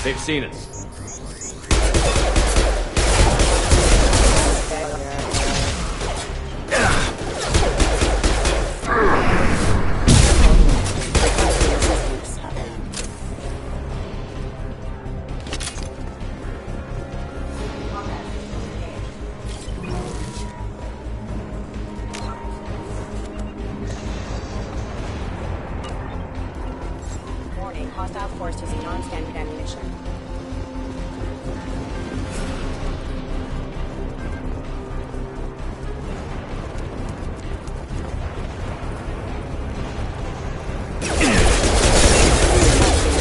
They've seen us. Hostile force using non-standard ammunition.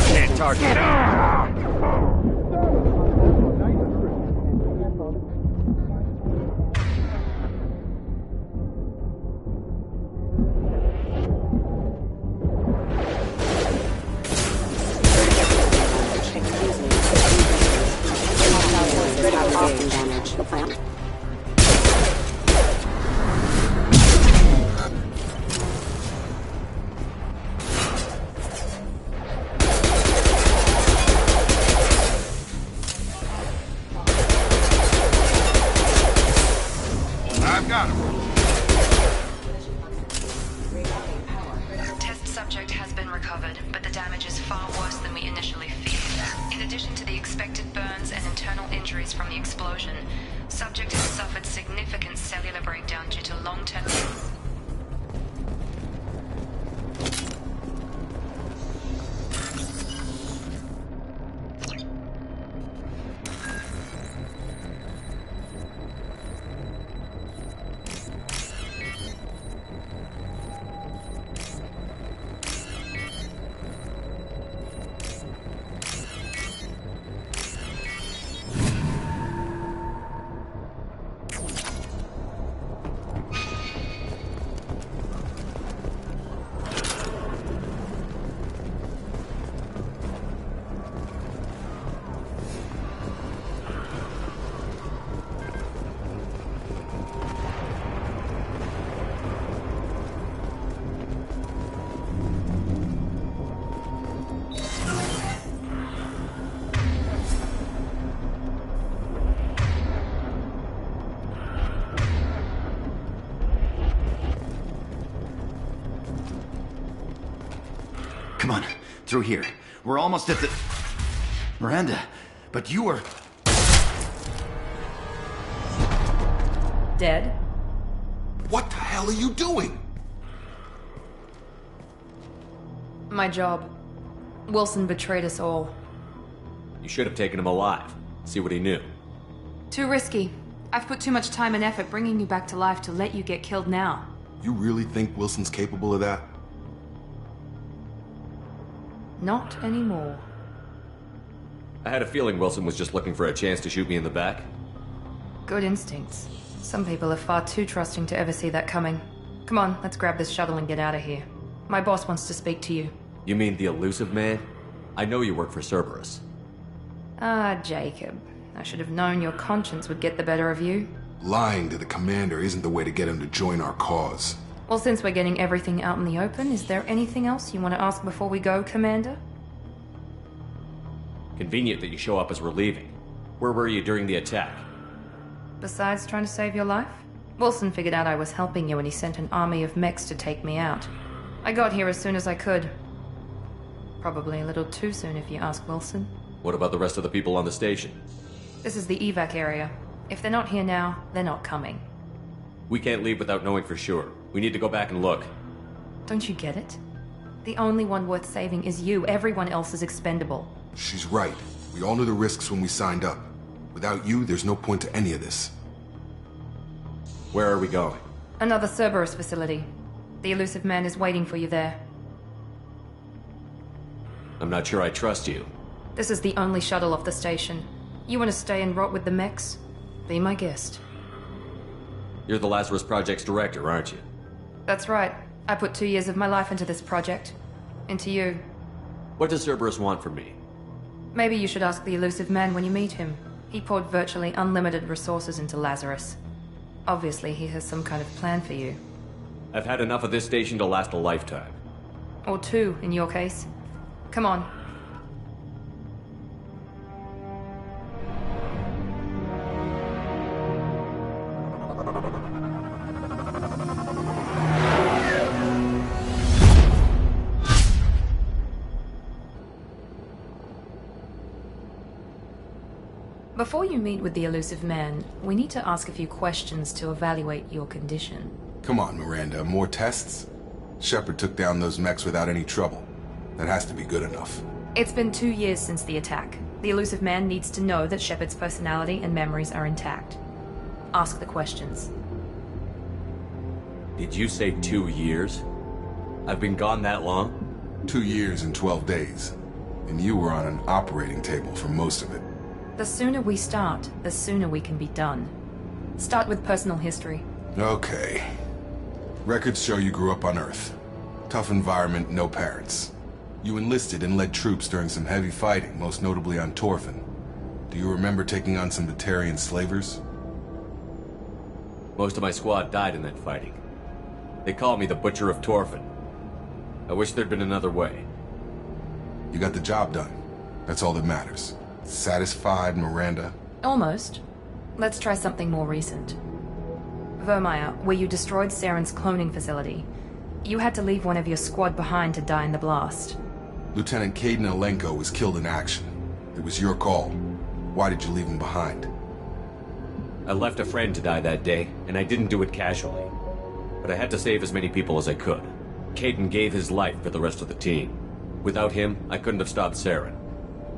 Can't target. Often damage. I've got him. Test subject has been recovered, but the damage is far worse than we initially feared. In addition to the expected burns and internal injuries from the explosion, subject has suffered significant cellular breakdown due to long-term... Come on, through here. We're almost at the... Miranda, but you were... Dead? What the hell are you doing? My job. Wilson betrayed us all. You should have taken him alive. See what he knew. Too risky. I've put too much time and effort bringing you back to life to let you get killed now. You really think Wilson's capable of that? Not anymore. I had a feeling Wilson was just looking for a chance to shoot me in the back. Good instincts. Some people are far too trusting to ever see that coming. Come on, let's grab this shuttle and get out of here. My boss wants to speak to you. You mean the elusive man? I know you work for Cerberus. Ah, Jacob. I should have known your conscience would get the better of you. Lying to the commander isn't the way to get him to join our cause. Well, since we're getting everything out in the open, is there anything else you want to ask before we go, Commander? Convenient that you show up as we're leaving. Where were you during the attack? Besides trying to save your life? Wilson figured out I was helping you and he sent an army of mechs to take me out. I got here as soon as I could. Probably a little too soon if you ask Wilson. What about the rest of the people on the station? This is the evac area. If they're not here now, they're not coming. We can't leave without knowing for sure. We need to go back and look. Don't you get it? The only one worth saving is you. Everyone else is expendable. She's right. We all knew the risks when we signed up. Without you, there's no point to any of this. Where are we going? Another Cerberus facility. The elusive man is waiting for you there. I'm not sure I trust you. This is the only shuttle off the station. You want to stay and rot with the mechs? Be my guest. You're the Lazarus Project's director, aren't you? That's right. I put 2 years of my life into this project. Into you. What does Cerberus want from me? Maybe you should ask the elusive man when you meet him. He poured virtually unlimited resources into Lazarus. Obviously, he has some kind of plan for you. I've had enough of this station to last a lifetime. Or 2, in your case. Come on. Before you meet with the elusive man, we need to ask a few questions to evaluate your condition. Come on, Miranda, more tests? Shepard took down those mechs without any trouble. That has to be good enough. It's been 2 years since the attack. The elusive man needs to know that Shepard's personality and memories are intact. Ask the questions. Did you say 2 years? I've been gone that long? 2 years and 12 days. And you were on an operating table for most of it. The sooner we start, the sooner we can be done. Start with personal history. Okay. Records show you grew up on Earth. Tough environment, no parents. You enlisted and led troops during some heavy fighting, most notably on Torfin. Do you remember taking on some Batarian slavers? Most of my squad died in that fighting. They call me the Butcher of Torfin. I wish there'd been another way. You got the job done. That's all that matters. Satisfied, Miranda? Almost. Let's try something more recent. Vermeer, where you destroyed Saren's cloning facility. You had to leave one of your squad behind to die in the blast. Lieutenant Kaidan Alenko was killed in action. It was your call. Why did you leave him behind? I left a friend to die that day, and I didn't do it casually. But I had to save as many people as I could. Kaidan gave his life for the rest of the team. Without him, I couldn't have stopped Saren.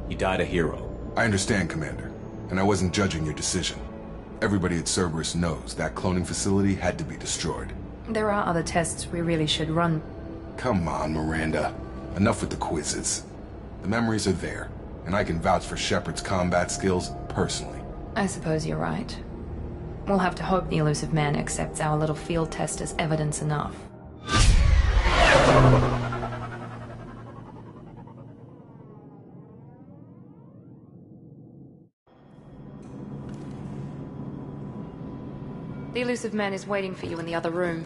He died a hero. I understand, Commander, and I wasn't judging your decision. Everybody at Cerberus knows that cloning facility had to be destroyed. There are other tests we really should run. Come on, Miranda. Enough with the quizzes. The memories are there, and I can vouch for Shepard's combat skills personally. I suppose you're right. We'll have to hope the elusive man accepts our little field test as evidence enough. The elusive man is waiting for you in the other room.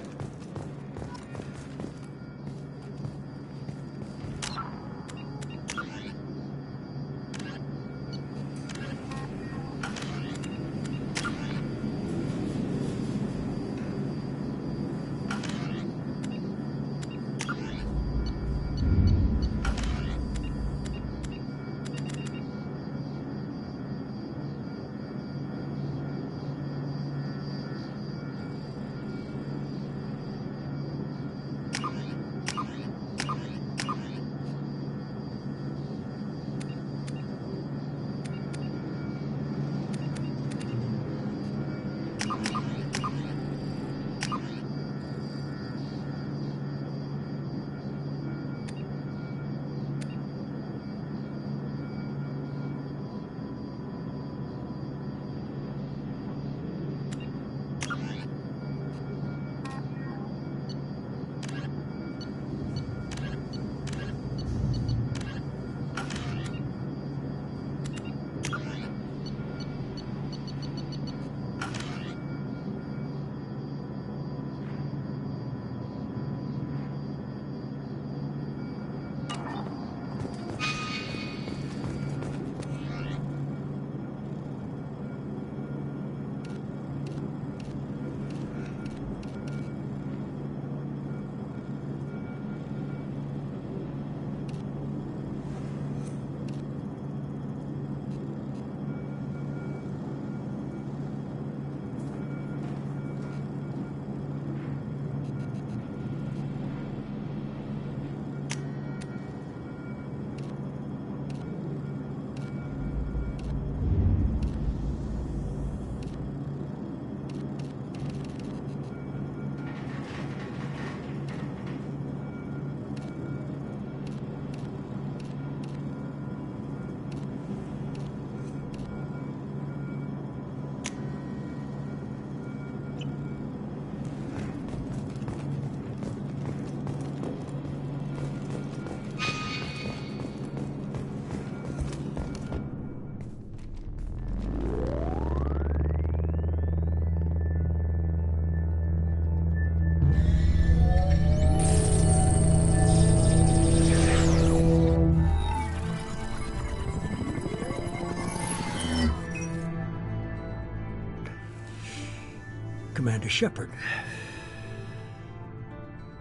Commander Shepard.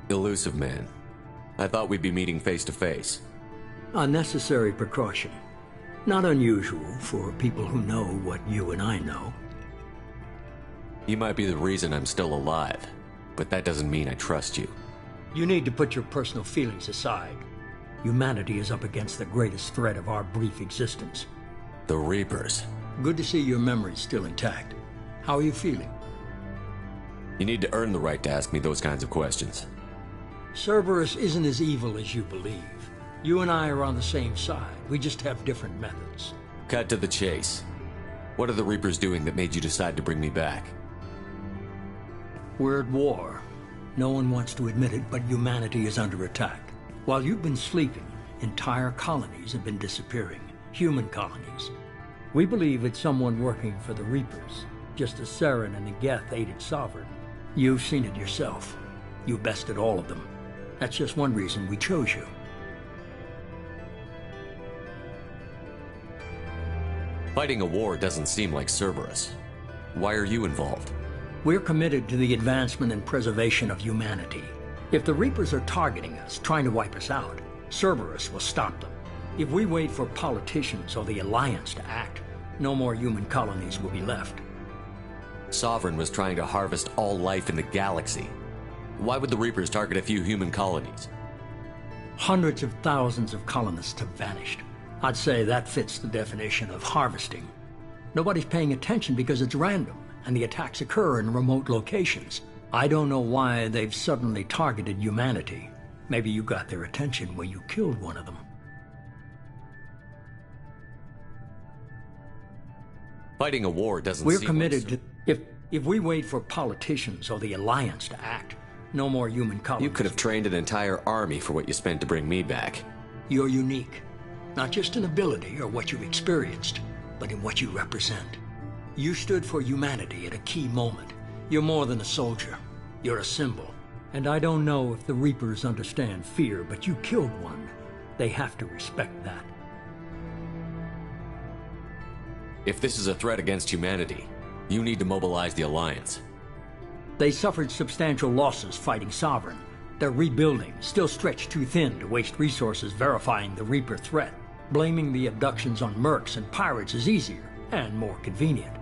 Elusive man. I thought we'd be meeting face to face. Unnecessary precaution. Not unusual for people who know what you and I know. You might be the reason I'm still alive, but that doesn't mean I trust you. You need to put your personal feelings aside. Humanity is up against the greatest threat of our brief existence. The Reapers. Good to see your memory's still intact. How are you feeling? You need to earn the right to ask me those kinds of questions. Cerberus isn't as evil as you believe. You and I are on the same side. We just have different methods. Cut to the chase. What are the Reapers doing that made you decide to bring me back? We're at war. No one wants to admit it, but humanity is under attack. While you've been sleeping, entire colonies have been disappearing. Human colonies. We believe it's someone working for the Reapers, just as Saren and Geth aided Sovereign. You've seen it yourself. You bested all of them. That's just one reason we chose you. Fighting a war doesn't seem like Cerberus. Why are you involved? We're committed to the advancement and preservation of humanity. If the Reapers are targeting us, trying to wipe us out, Cerberus will stop them. If we wait for politicians or the Alliance to act, no more human colonies will be left. Sovereign was trying to harvest all life in the galaxy. Why would the Reapers target a few human colonies? Hundreds of thousands of colonists have vanished. I'd say that fits the definition of harvesting. Nobody's paying attention because it's random, and the attacks occur in remote locations. I don't know why they've suddenly targeted humanity. Maybe you got their attention when you killed one of them. Fighting a war doesn't We're seem committed like... to... If we wait for politicians or the Alliance to act, no more human colonies. You could have trained an entire army for what you spent to bring me back. You're unique. Not just in ability or what you've experienced, but in what you represent. You stood for humanity at a key moment. You're more than a soldier. You're a symbol. And I don't know if the Reapers understand fear, but you killed one. They have to respect that. If this is a threat against humanity, you need to mobilize the Alliance. They suffered substantial losses fighting Sovereign. They're rebuilding, still stretched too thin to waste resources verifying the Reaper threat. Blaming the abductions on mercs and pirates is easier and more convenient.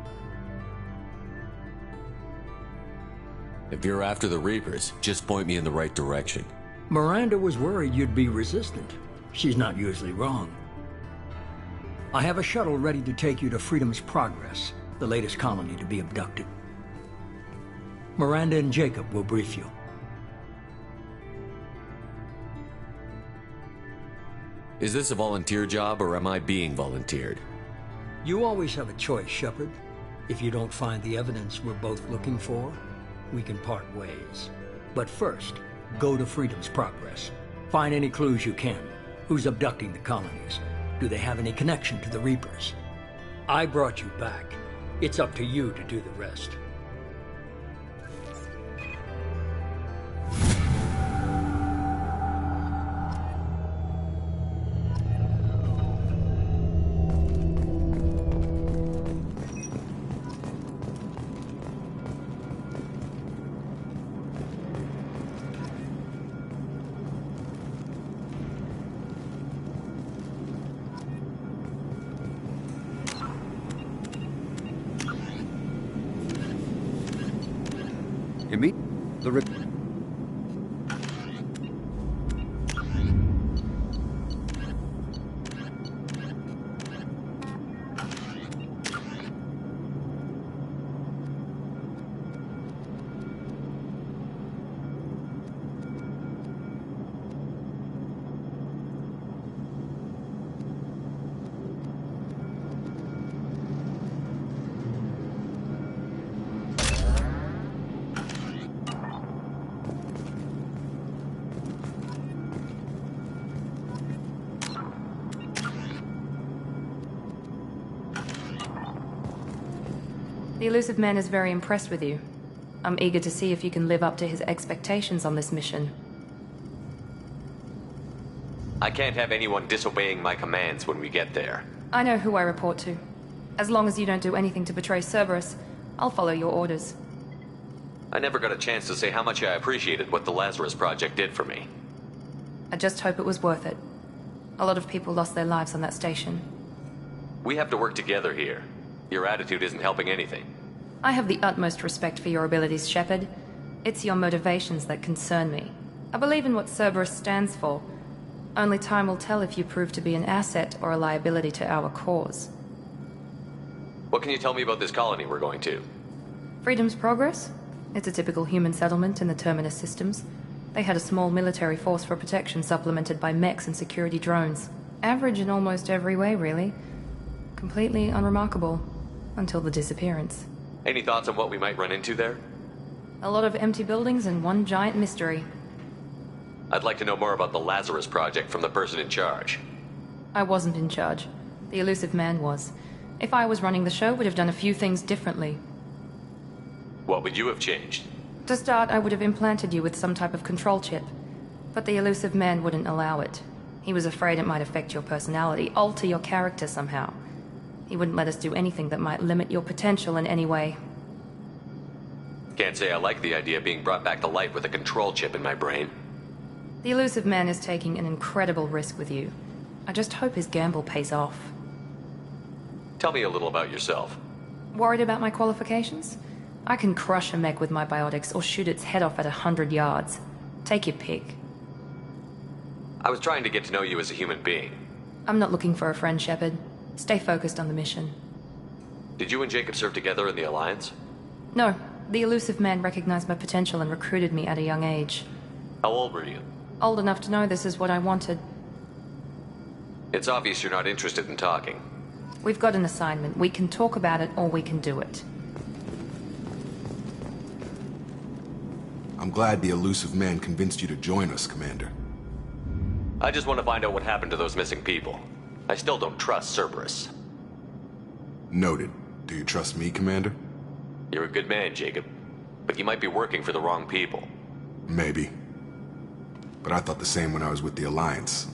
If you're after the Reapers, just point me in the right direction. Miranda was worried you'd be resistant. She's not usually wrong. I have a shuttle ready to take you to Freedom's Progress, the latest colony to be abducted. Miranda and Jacob will brief you. Is this a volunteer job, or am I being volunteered? You always have a choice, Shepard. If you don't find the evidence we're both looking for, we can part ways. But first, go to Freedom's Progress. Find any clues you can. Who's abducting the colonies? Do they have any connection to the Reapers? I brought you back. It's up to you to do the rest. You meet the The Elusive Man is very impressed with you. I'm eager to see if you can live up to his expectations on this mission. I can't have anyone disobeying my commands when we get there. I know who I report to. As long as you don't do anything to betray Cerberus, I'll follow your orders. I never got a chance to say how much I appreciated what the Lazarus Project did for me. I just hope it was worth it. A lot of people lost their lives on that station. We have to work together here. Your attitude isn't helping anything. I have the utmost respect for your abilities, Shepard. It's your motivations that concern me. I believe in what Cerberus stands for. Only time will tell if you prove to be an asset or a liability to our cause. What can you tell me about this colony we're going to? Freedom's Progress? It's a typical human settlement in the Terminus systems. They had a small military force for protection supplemented by mechs and security drones. Average in almost every way, really. Completely unremarkable. Until the disappearance. Any thoughts on what we might run into there? A lot of empty buildings and one giant mystery. I'd like to know more about the Lazarus Project from the person in charge. I wasn't in charge. The Elusive Man was. If I was running the show, would have done a few things differently. What would you have changed? To start, I would have implanted you with some type of control chip. But the Elusive Man wouldn't allow it. He was afraid it might affect your personality, alter your character somehow. He wouldn't let us do anything that might limit your potential in any way. Can't say I like the idea of being brought back to life with a control chip in my brain. The Elusive Man is taking an incredible risk with you. I just hope his gamble pays off. Tell me a little about yourself. Worried about my qualifications? I can crush a mech with my biotics or shoot its head off at 100 yards. Take your pick. I was trying to get to know you as a human being. I'm not looking for a friend, Shepard. Stay focused on the mission. Did you and Jacob serve together in the Alliance? No. The Elusive Man recognized my potential and recruited me at a young age. How old were you? Old enough to know this is what I wanted. It's obvious you're not interested in talking. We've got an assignment. We can talk about it or we can do it. I'm glad the Elusive Man convinced you to join us, Commander. I just want to find out what happened to those missing people. I still don't trust Cerberus. Noted. Do you trust me, Commander? You're a good man, Jacob. But you might be working for the wrong people. Maybe. But I thought the same when I was with the Alliance.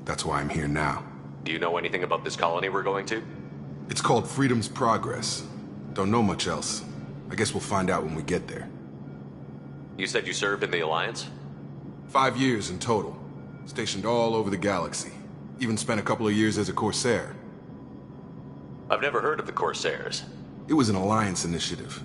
That's why I'm here now. Do you know anything about this colony we're going to? It's called Freedom's Progress. Don't know much else. I guess we'll find out when we get there. You said you served in the Alliance? 5 years in total. Stationed all over the galaxy. Even spent a couple of years as a Corsair. I've never heard of the Corsairs. It was an Alliance initiative.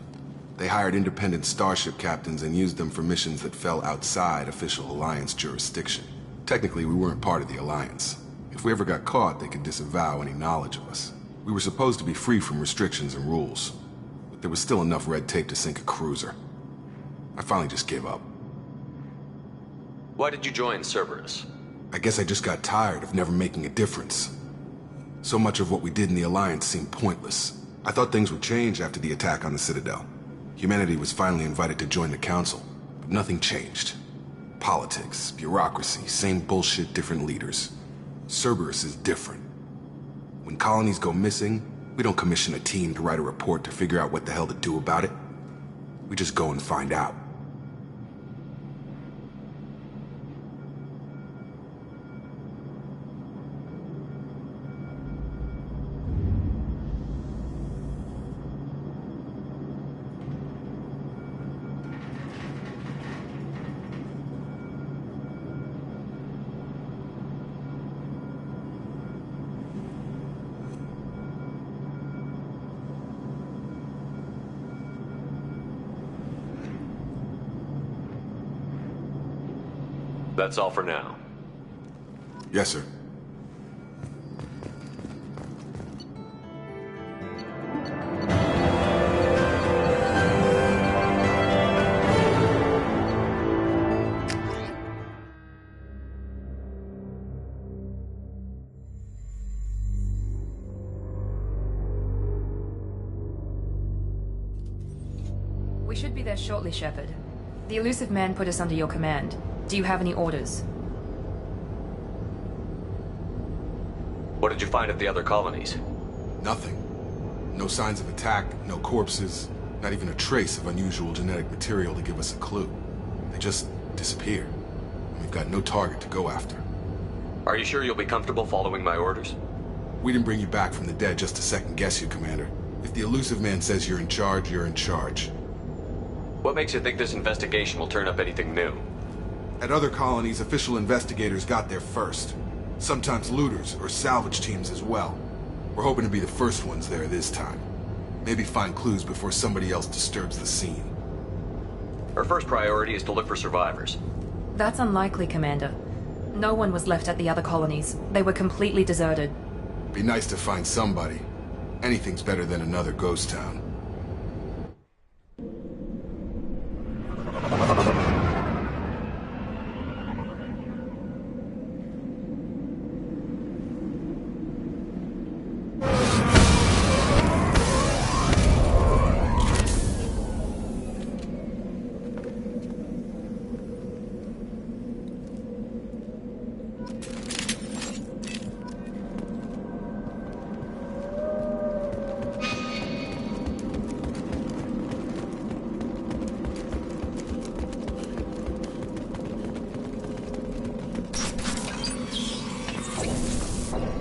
They hired independent starship captains and used them for missions that fell outside official Alliance jurisdiction. Technically, we weren't part of the Alliance. If we ever got caught, they could disavow any knowledge of us. We were supposed to be free from restrictions and rules. But there was still enough red tape to sink a cruiser. I finally just gave up. Why did you join Cerberus? I guess I just got tired of never making a difference. So much of what we did in the Alliance seemed pointless. I thought things would change after the attack on the Citadel. Humanity was finally invited to join the Council, but nothing changed. Politics, bureaucracy, same bullshit, different leaders. Cerberus is different. When colonies go missing, we don't commission a team to write a report to figure out what the hell to do about it. We just go and find out. That's all for now. Yes, sir. We should be there shortly, Shepard. The Elusive Man put us under your command. Do you have any orders? What did you find at the other colonies? Nothing. No signs of attack, no corpses, not even a trace of unusual genetic material to give us a clue. They just disappeared. We've got no target to go after. Are you sure you'll be comfortable following my orders? We didn't bring you back from the dead just to second guess you, Commander. If the Elusive Man says you're in charge, you're in charge. What makes you think this investigation will turn up anything new? At other colonies, official investigators got there first. Sometimes looters or salvage teams as well. We're hoping to be the first ones there this time. Maybe find clues before somebody else disturbs the scene. Our first priority is to look for survivors. That's unlikely, Commander. No one was left at the other colonies. They were completely deserted. Be nice to find somebody. Anything's better than another ghost town.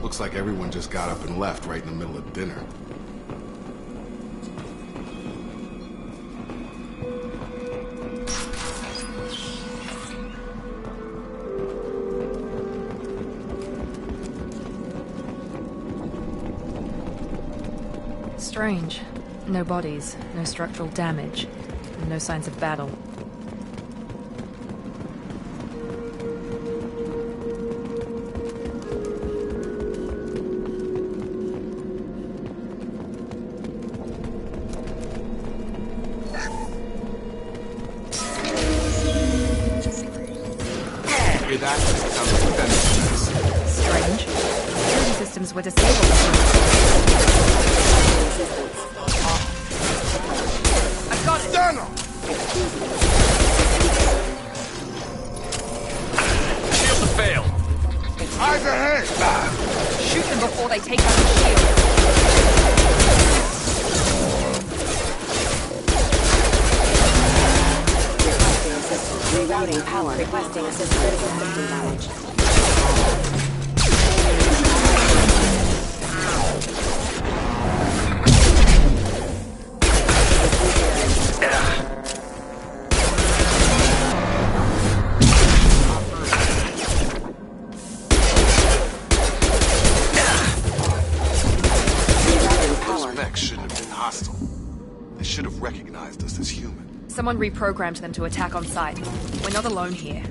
Looks like everyone just got up and left right in the middle of dinner. Strange. No bodies, no structural damage, and no signs of battle. Hear that? Sounds like a defense. Strange. Security systems were disabled. I've got it! Dano! Shields have failed. Eyes ahead! Shoot them before they take out the shield. Rerouting power. Requesting assist critical system damage. Those mechs shouldn't have been hostile. They should have recognized us as human. Someone reprogrammed them to attack on sight. We're not alone here.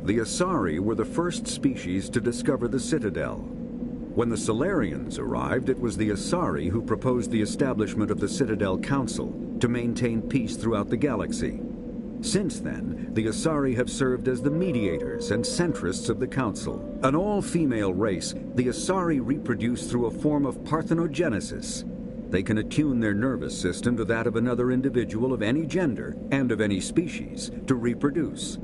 The Asari were the first species to discover the Citadel. When the Salarians arrived, it was the Asari who proposed the establishment of the Citadel Council to maintain peace throughout the galaxy. Since then, the Asari have served as the mediators and centrists of the Council. An all-female race, the Asari reproduce through a form of parthenogenesis. They can attune their nervous system to that of another individual of any gender and of any species to reproduce.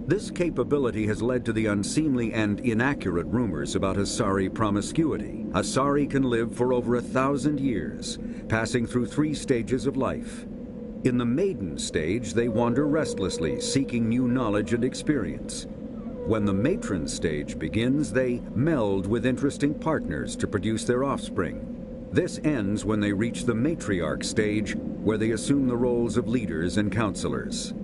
This capability has led to the unseemly and inaccurate rumors about Asari promiscuity. Asari can live for over 1,000 years, passing through 3 stages of life. In the maiden stage, they wander restlessly, seeking new knowledge and experience. When the matron stage begins, they meld with interesting partners to produce their offspring. This ends when they reach the matriarch stage, where they assume the roles of leaders and counselors.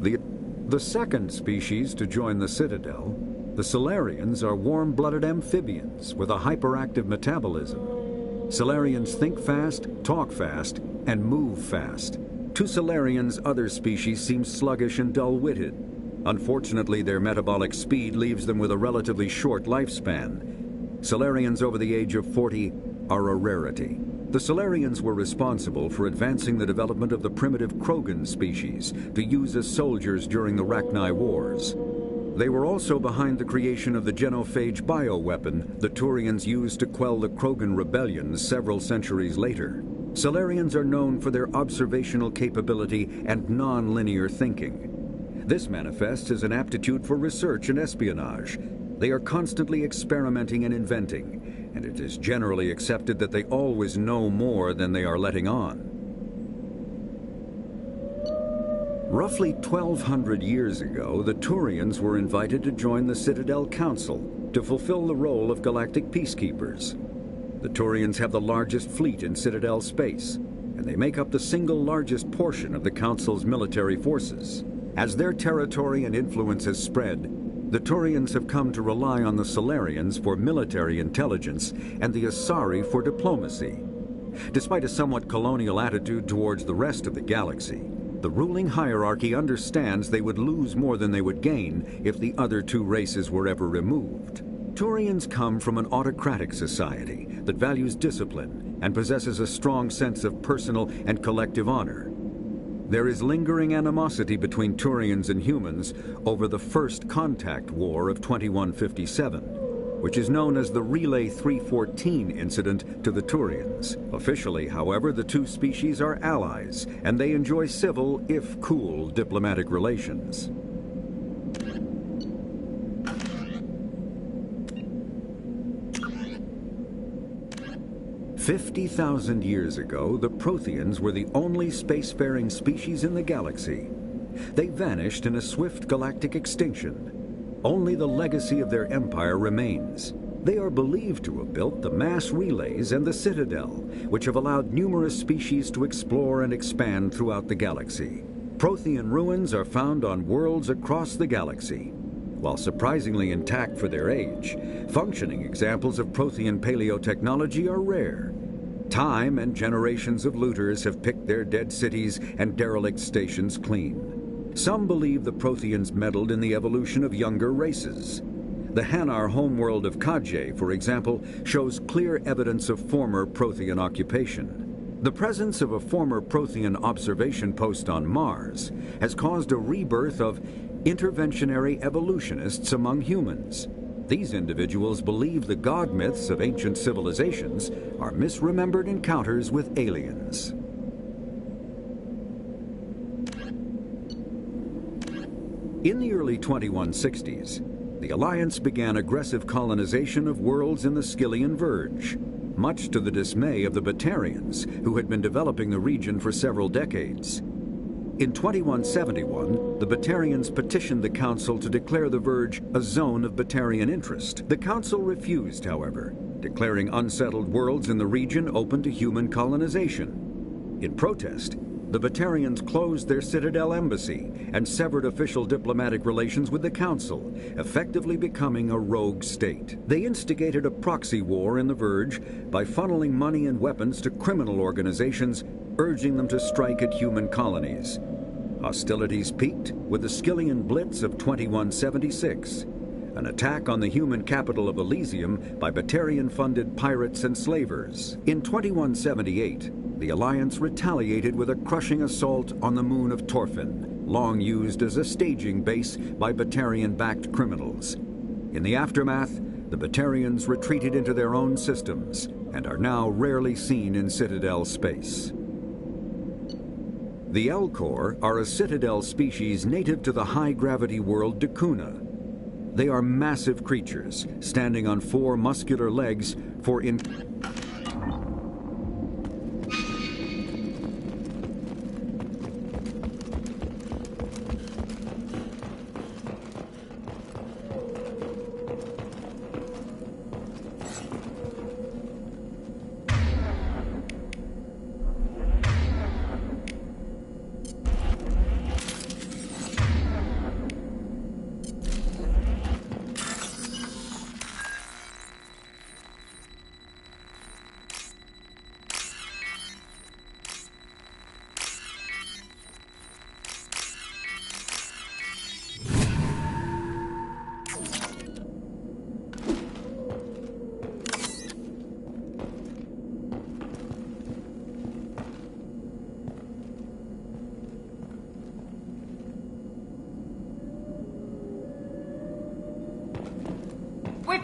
The second species to join the Citadel, the Salarians, are warm-blooded amphibians with a hyperactive metabolism. Salarians think fast, talk fast, and move fast. To Salarians, other species seem sluggish and dull-witted. Unfortunately, their metabolic speed leaves them with a relatively short lifespan. Salarians over the age of 40 are a rarity. The Salarians were responsible for advancing the development of the primitive Krogan species to use as soldiers during the Rachni Wars. They were also behind the creation of the genophage bioweapon the Turians used to quell the Krogan rebellions several centuries later. Salarians are known for their observational capability and non-linear thinking. This manifests as an aptitude for research and espionage. They are constantly experimenting and inventing, and it is generally accepted that they always know more than they are letting on. Roughly 1,200 years ago, the Turians were invited to join the Citadel Council to fulfill the role of galactic peacekeepers. The Turians have the largest fleet in Citadel space, and they make up the single largest portion of the Council's military forces. As their territory and influence has spread, the Turians have come to rely on the Salarians for military intelligence and the Asari for diplomacy. Despite a somewhat colonial attitude towards the rest of the galaxy, the ruling hierarchy understands they would lose more than they would gain if the other two races were ever removed. Turians come from an autocratic society that values discipline and possesses a strong sense of personal and collective honor. There is lingering animosity between Turians and humans over the First Contact War of 2157, which is known as the Relay 314 incident to the Turians. Officially, however, the two species are allies, and they enjoy civil, if cool, diplomatic relations. "50,000 years ago, the Protheans were the only spacefaring species in the galaxy. They vanished in a swift galactic extinction. Only the legacy of their empire remains. They are believed to have built the mass relays and the Citadel, which have allowed numerous species to explore and expand throughout the galaxy. Prothean ruins are found on worlds across the galaxy. While surprisingly intact for their age, functioning examples of Prothean paleotechnology are rare. Time and generations of looters have picked their dead cities and derelict stations clean. Some believe the Protheans meddled in the evolution of younger races. The Hanar homeworld of Kaje, for example, shows clear evidence of former Prothean occupation. The presence of a former Prothean observation post on Mars has caused a rebirth of interventionary evolutionists among humans. These individuals believe the god myths of ancient civilizations are misremembered encounters with aliens. In the early 2160s, the Alliance began aggressive colonization of worlds in the Skyllian Verge, much to the dismay of the Batarians, who had been developing the region for several decades. In 2171, the Batarians petitioned the Council to declare the Verge a zone of Batarian interest. The Council refused, however, declaring unsettled worlds in the region open to human colonization. In protest, the Batarians closed their Citadel embassy and severed official diplomatic relations with the Council, effectively becoming a rogue state. They instigated a proxy war in the Verge by funneling money and weapons to criminal organizations, urging them to strike at human colonies. Hostilities peaked with the Skyllian Blitz of 2176, an attack on the human capital of Elysium by Batarian-funded pirates and slavers. In 2178, the Alliance retaliated with a crushing assault on the moon of Torfin, long used as a staging base by Batarian-backed criminals. In the aftermath, the Batarians retreated into their own systems and are now rarely seen in Citadel space. The Elcor are a Citadel species native to the high-gravity world Dakuna. They are massive creatures, standing on 4 muscular legs for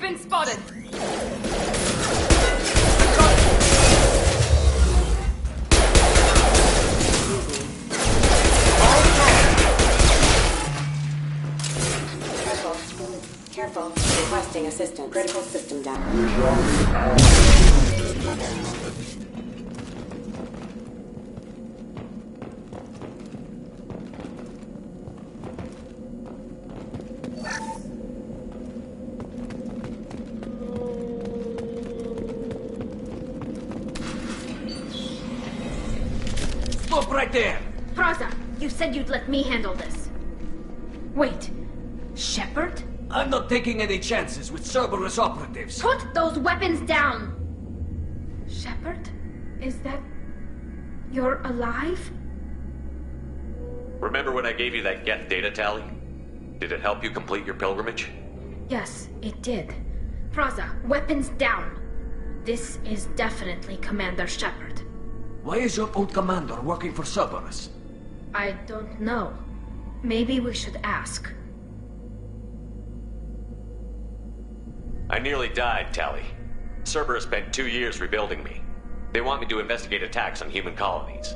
We've been spotted! Careful. Requesting assistance. Critical system down. Stop right there! Praza, you said you'd let me handle this. Wait, Shepard? I'm not taking any chances with Cerberus operatives. Put those weapons down! Shepard? Is that... you're alive? Remember when I gave you that Geth data tally? Did it help you complete your pilgrimage? Yes, it did. Praza, weapons down. This is definitely Commander Shepard. Why is your old commander working for Cerberus? I don't know. Maybe we should ask. I nearly died, Tally. Cerberus spent 2 years rebuilding me. They want me to investigate attacks on human colonies.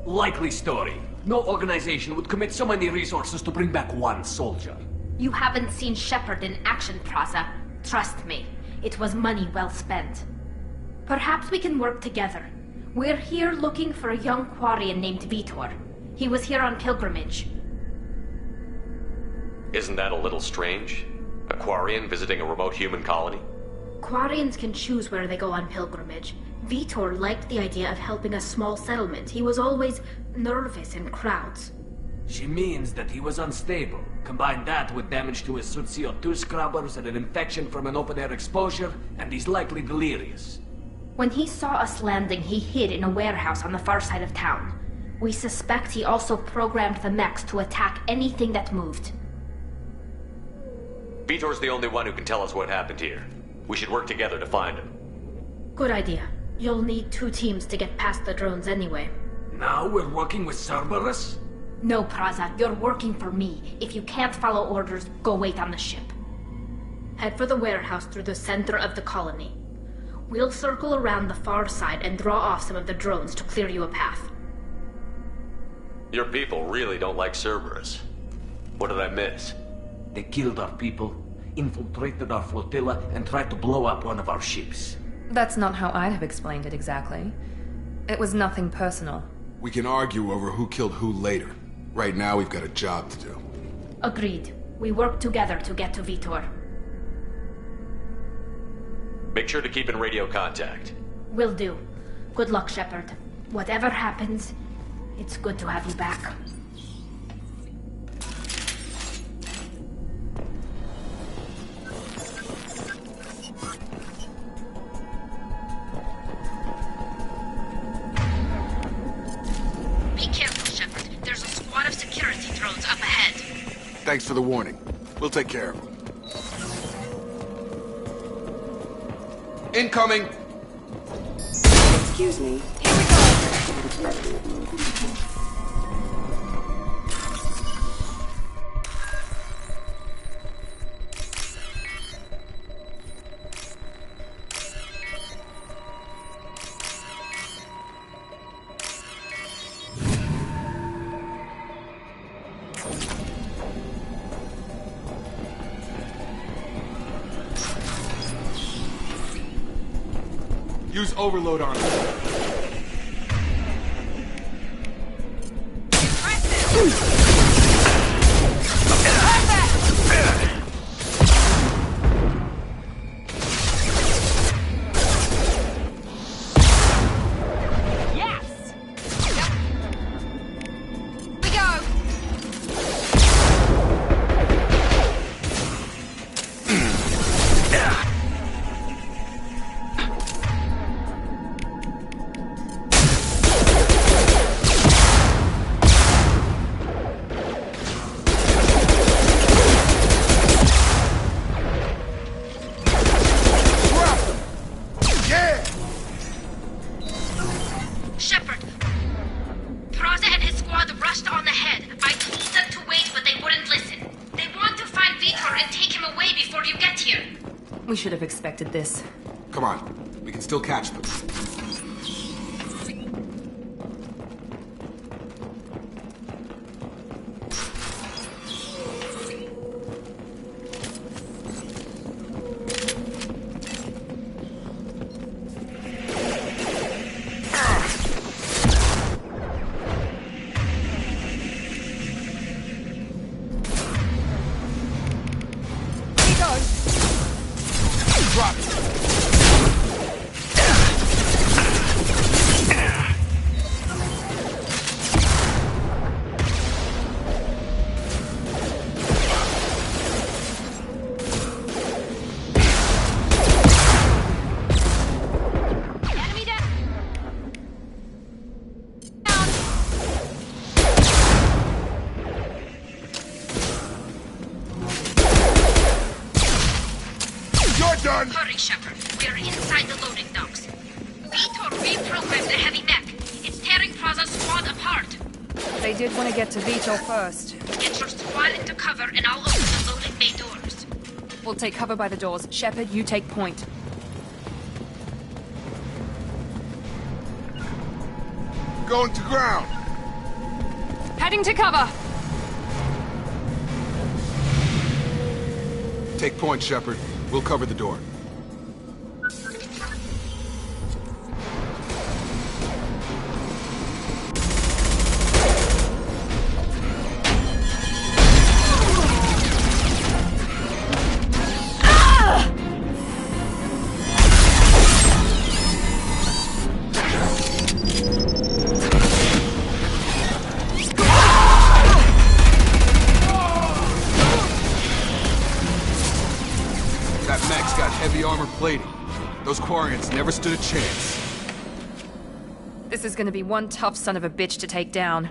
Likely story. No organization would commit so many resources to bring back one soldier. You haven't seen Shepard in action, Praza. Trust me, it was money well spent. Perhaps we can work together. We're here looking for a young Quarian named Vitor. He was here on pilgrimage. Isn't that a little strange? A Quarian visiting a remote human colony? Quarians can choose where they go on pilgrimage. Vitor liked the idea of helping a small settlement. He was always nervous in crowds. She means that he was unstable. Combine that with damage to his suit CO2 scrubbers and an infection from an open-air exposure, and he's likely delirious. When he saw us landing, he hid in a warehouse on the far side of town. We suspect he also programmed the mechs to attack anything that moved. Vitor's the only one who can tell us what happened here. We should work together to find him. Good idea. You'll need 2 teams to get past the drones anyway. Now we're working with Cerberus? No, Praza, you're working for me. If you can't follow orders, go wait on the ship. Head for the warehouse through the center of the colony. We'll circle around the far side and draw off some of the drones to clear you a path. Your people really don't like Cerberus. What did I miss? They killed our people, infiltrated our flotilla, and tried to blow up one of our ships. That's not how I'd have explained it exactly. It was nothing personal. We can argue over who killed who later. Right now, we've got a job to do. Agreed. We work together to get to Vitor. Make sure to keep in radio contact. Will do. Good luck, Shepard. Whatever happens, it's good to have you back. Be careful, Shepard. There's a squad of security drones up ahead. Thanks for the warning. We'll take care of them. Incoming! Excuse me. Here we go! Use overload on it. We should have expected this. Come on, we can still catch them. Hurry, Shepard. We're inside the loading docks. Vitor reprogrammed the heavy mech. It's tearing Praza's squad apart. They did want to get to Vitor first. Get your squad into cover and I'll open the loading bay doors. We'll take cover by the doors. Shepard, you take point. Going to ground! Heading to cover! Take point, Shepard. We'll cover the door. Heavy armor plating. Those Quarians never stood a chance. This is gonna be one tough son of a bitch to take down.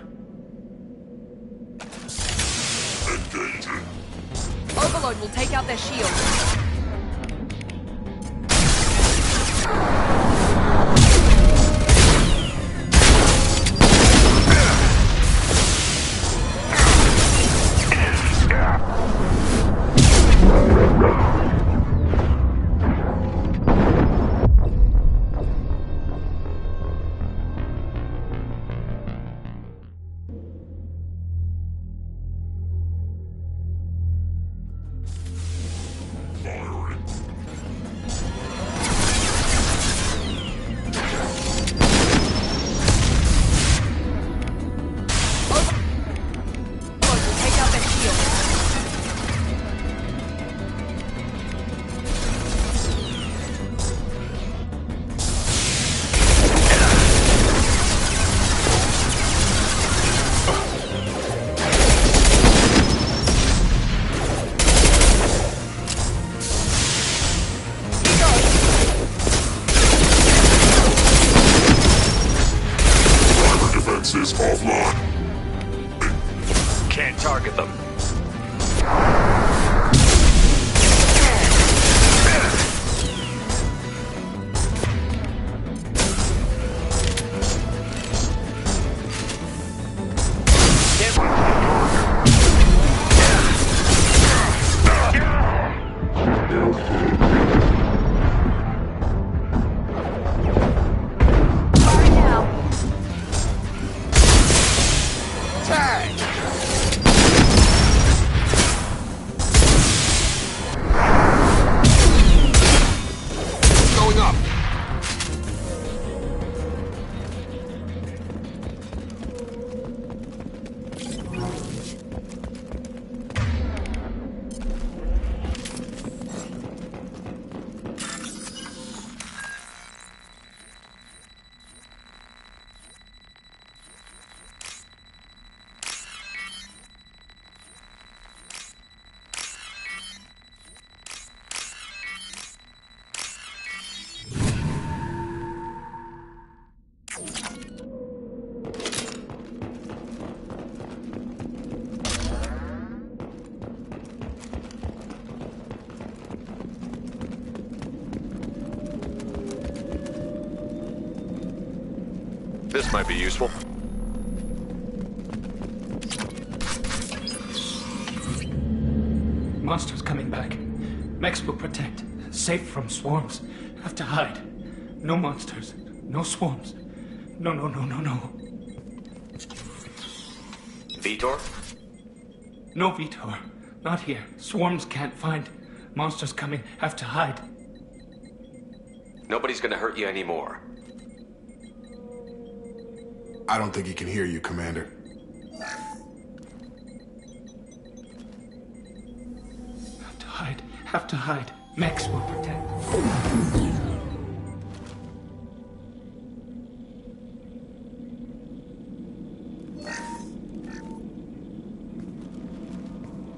Overload will take out their shields. Defenses offline. Can't target them. This might be useful. Monsters coming back. Mechs will protect. Safe from swarms. Have to hide. No monsters. No swarms. No. Vitor? No, Vitor. Not here. Swarms can't find. Monsters coming. Have to hide. Nobody's gonna hurt you anymore. I don't think he can hear you, Commander. Have to hide. Max will protect.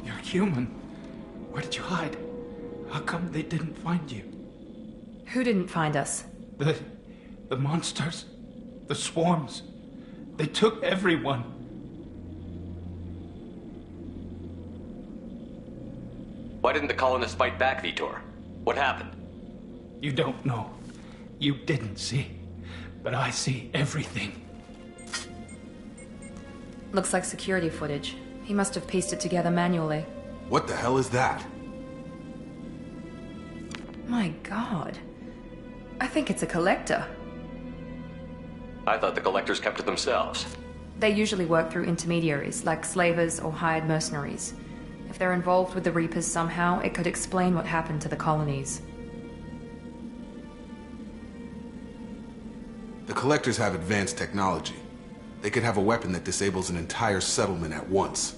You're human. Where did you hide? How come they didn't find you? Who didn't find us? The monsters. The swarms. They took everyone. Why didn't the colonists fight back, Vitor? What happened? You don't know. You didn't see. But I see everything. Looks like security footage. He must have pieced it together manually. What the hell is that? My God. I think it's a collector. I thought the collectors kept to themselves. They usually work through intermediaries, like slavers or hired mercenaries. If they're involved with the Reapers somehow, it could explain what happened to the colonies. The collectors have advanced technology. They could have a weapon that disables an entire settlement at once.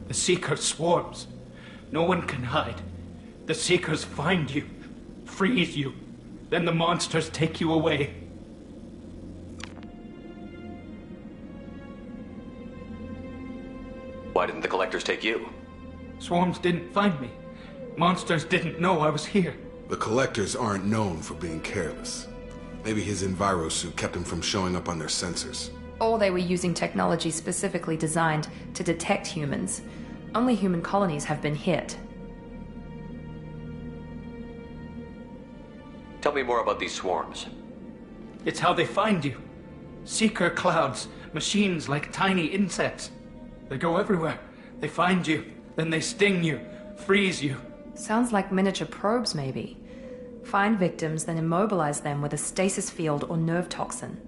The Seeker swarms. No one can hide. The Seekers find you, freeze you, then the monsters take you away. Why didn't the collectors take you? Swarms didn't find me. Monsters didn't know I was here. The collectors aren't known for being careless. Maybe his envirosuit kept him from showing up on their sensors. Or they were using technology specifically designed to detect humans. Only human colonies have been hit. Tell me more about these swarms. It's how they find you. Seeker clouds, machines like tiny insects. They go everywhere. They find you, then they sting you, freeze you. Sounds like miniature probes, maybe. Find victims, then immobilize them with a stasis field or nerve toxin.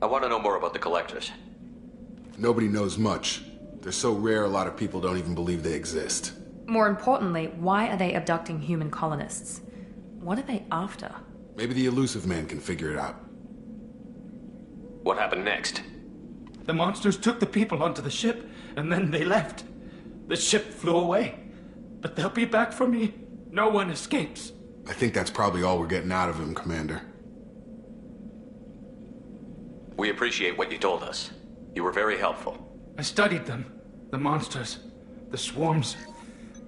I want to know more about the collectors. Nobody knows much. They're so rare a lot of people don't even believe they exist. More importantly, why are they abducting human colonists? What are they after? Maybe the Illusive Man can figure it out. What happened next? The monsters took the people onto the ship, and then they left. The ship flew away. But they'll be back for me. No one escapes. I think that's probably all we're getting out of him, Commander. We appreciate what you told us. You were very helpful. I studied them. The monsters. The swarms.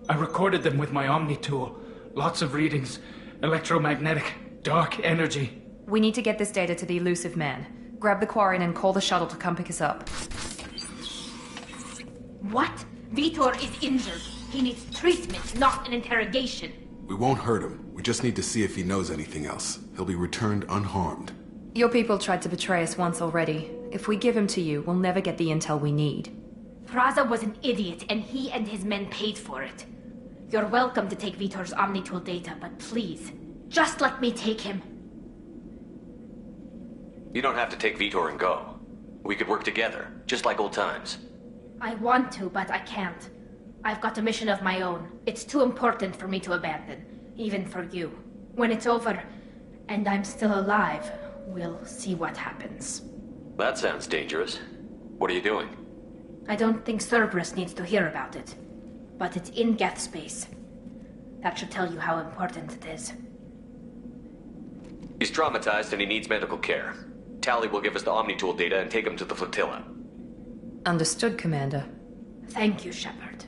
I recorded them with my Omni tool. Lots of readings. Electromagnetic. Dark energy. We need to get this data to the Illusive Man. Grab the Quarian and call the shuttle to come pick us up. What? Vitor is injured. He needs treatment, not an interrogation. We won't hurt him. We just need to see if he knows anything else. He'll be returned unharmed. Your people tried to betray us once already. If we give him to you, we'll never get the intel we need. Praza was an idiot, and he and his men paid for it. You're welcome to take Vitor's Omnitool data, but please, just let me take him. You don't have to take Vitor and go. We could work together, just like old times. I want to, but I can't. I've got a mission of my own. It's too important for me to abandon, even for you. When it's over, and I'm still alive, we'll see what happens. That sounds dangerous. What are you doing? I don't think Cerberus needs to hear about it. But it's in Geth space. That should tell you how important it is. He's traumatized and he needs medical care. Tali will give us the Omnitool data and take him to the flotilla. Understood, Commander. Thank you, Shepard.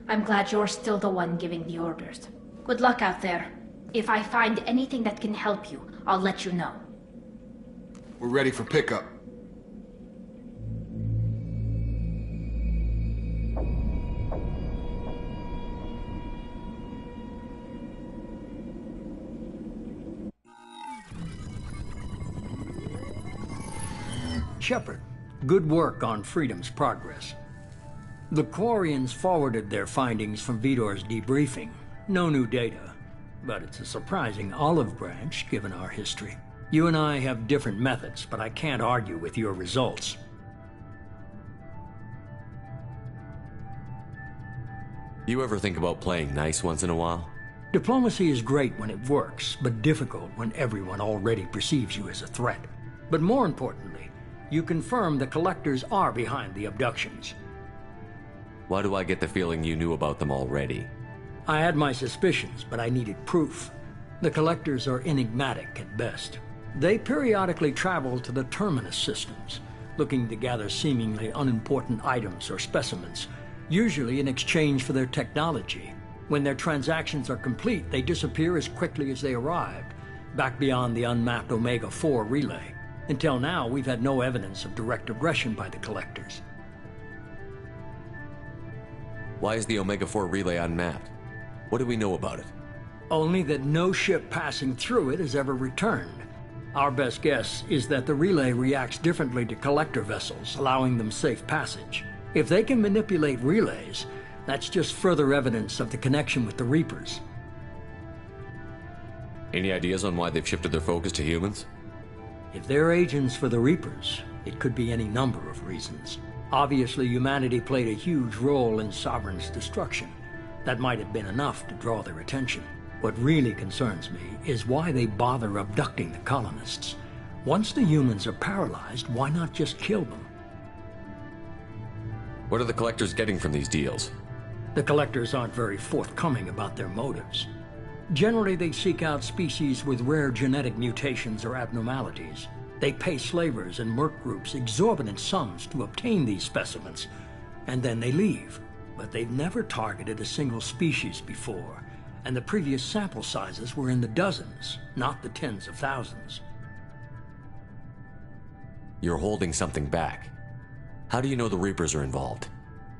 I'm glad you're still the one giving the orders. Good luck out there. If I find anything that can help you, I'll let you know. We're ready for pickup. Shepard, good work on Freedom's progress. The Quarians forwarded their findings from Vidor's debriefing. No new data, but it's a surprising olive branch given our history. You and I have different methods, but I can't argue with your results. You ever think about playing nice once in a while? Diplomacy is great when it works, but difficult when everyone already perceives you as a threat. But more importantly, you confirm the Collectors are behind the abductions. Why do I get the feeling you knew about them already? I had my suspicions, but I needed proof. The Collectors are enigmatic at best. They periodically travel to the Terminus systems, looking to gather seemingly unimportant items or specimens, usually in exchange for their technology. When their transactions are complete, they disappear as quickly as they arrived, back beyond the unmapped Omega-4 relay. Until now, we've had no evidence of direct aggression by the Collectors. Why is the Omega-4 relay unmapped? What do we know about it? Only that no ship passing through it has ever returned. Our best guess is that the relay reacts differently to Collector vessels, allowing them safe passage. If they can manipulate relays, that's just further evidence of the connection with the Reapers. Any ideas on why they've shifted their focus to humans? If they're agents for the Reapers, it could be any number of reasons. Obviously, humanity played a huge role in Sovereign's destruction. That might have been enough to draw their attention. What really concerns me is why they bother abducting the colonists. Once the humans are paralyzed, why not just kill them? What are the Collectors getting from these deals? The Collectors aren't very forthcoming about their motives. Generally, they seek out species with rare genetic mutations or abnormalities. They pay slavers and merc groups exorbitant sums to obtain these specimens, and then they leave. But they've never targeted a single species before, and the previous sample sizes were in the dozens, not the tens of thousands. You're holding something back. How do you know the Reapers are involved?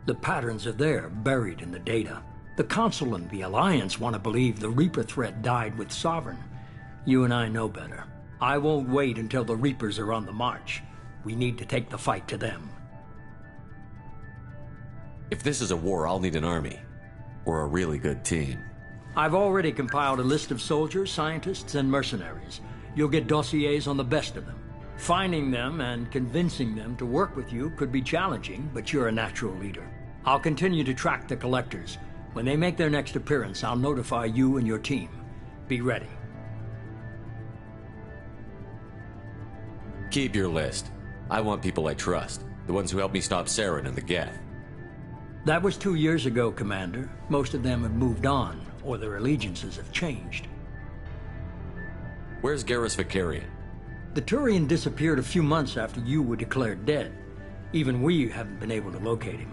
The patterns are there, buried in the data. The Council and the Alliance want to believe the Reaper threat died with Sovereign. You and I know better. I won't wait until the Reapers are on the march. We need to take the fight to them. If this is a war, I'll need an army. Or a really good team. I've already compiled a list of soldiers, scientists, and mercenaries. You'll get dossiers on the best of them. Finding them and convincing them to work with you could be challenging, but you're a natural leader. I'll continue to track the Collectors. When they make their next appearance, I'll notify you and your team. Be ready. Keep your list. I want people I trust. The ones who helped me stop Saren and the Geth. That was 2 years ago, Commander. Most of them have moved on, or their allegiances have changed. Where's Garrus Vakarian? The Turian disappeared a few months after you were declared dead. Even we haven't been able to locate him.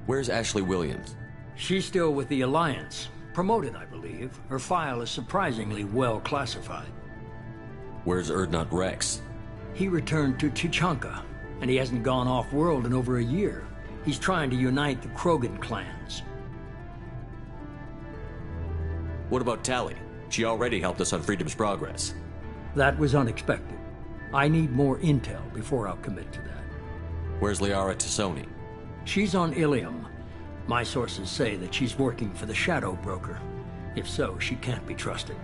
Where's Ashley Williams? She's still with the Alliance. Promoted, I believe. Her file is surprisingly well classified. Where's Urdnot Rex? He returned to Tuchanka, and he hasn't gone off-world in over a year. He's trying to unite the Krogan clans. What about Tali? She already helped us on Freedom's Progress. That was unexpected. I need more intel before I'll commit to that. Where's Liara Tassoni? She's on Ilium. My sources say that she's working for the Shadow Broker. If so, she can't be trusted.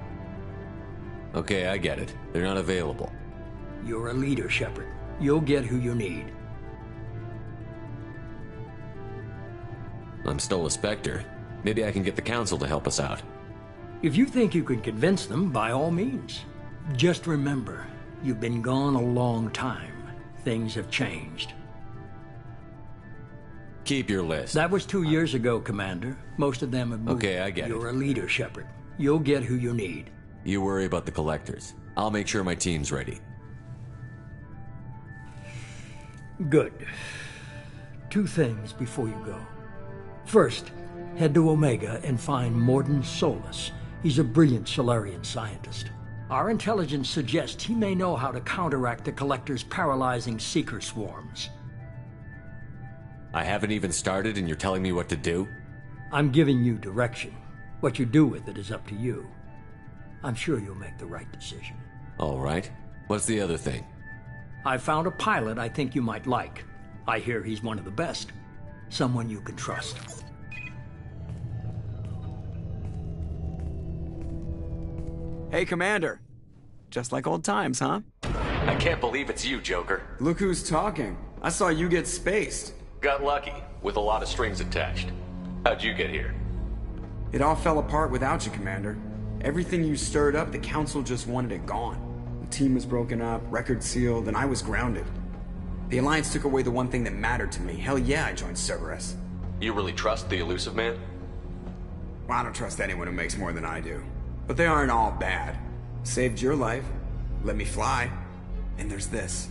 Okay, I get it. They're not available. You're a leader, Shepard. You'll get who you need. I'm still a Spectre. Maybe I can get the Council to help us out. If you think you can convince them, by all means. Just remember, you've been gone a long time. Things have changed. Keep your list. That was 2 years ago, Commander. Most of them have moved. Okay, I get it. You're a leader, Shepard. You'll get who you need. You worry about the Collectors. I'll make sure my team's ready. Good. 2 things before you go. First, head to Omega and find Mordin Solus. He's a brilliant Solarian scientist. Our intelligence suggests he may know how to counteract the Collector's paralyzing Seeker swarms. I haven't even started and you're telling me what to do? I'm giving you direction. What you do with it is up to you. I'm sure you'll make the right decision. All right. What's the other thing? I found a pilot I think you might like. I hear he's one of the best. Someone you can trust. Hey, Commander. Just like old times, huh? I can't believe it's you, Joker. Look who's talking. I saw you get spaced. Got lucky, with a lot of strings attached. How'd you get here? It all fell apart without you, Commander. Everything you stirred up, the Council just wanted it gone. The team was broken up, record sealed, and I was grounded. The Alliance took away the one thing that mattered to me. Hell yeah, I joined Cerberus. You really trust the Illusive Man? Well, I don't trust anyone who makes more than I do. But they aren't all bad. Saved your life, let me fly, and there's this.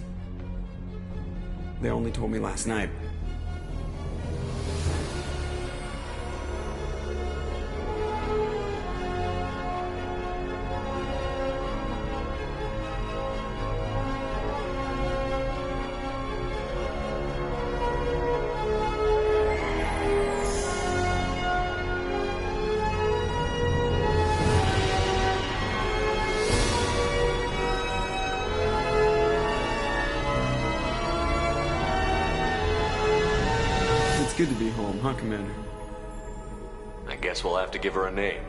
They only told me last night. Good to be home, huh, Commander? I guess we'll have to give her a name.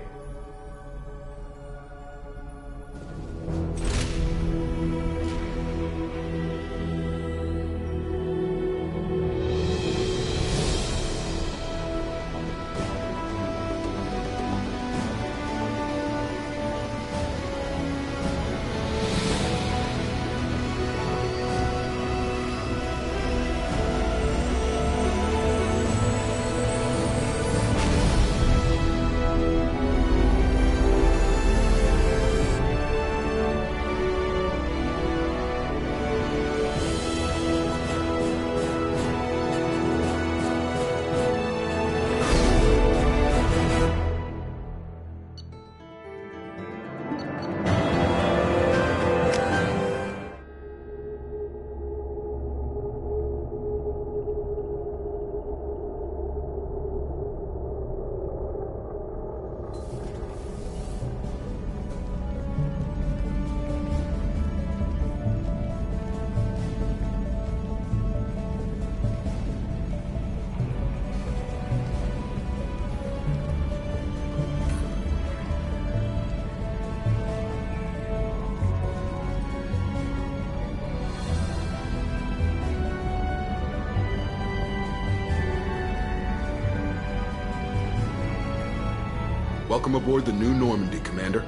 Welcome aboard the New Normandy, Commander.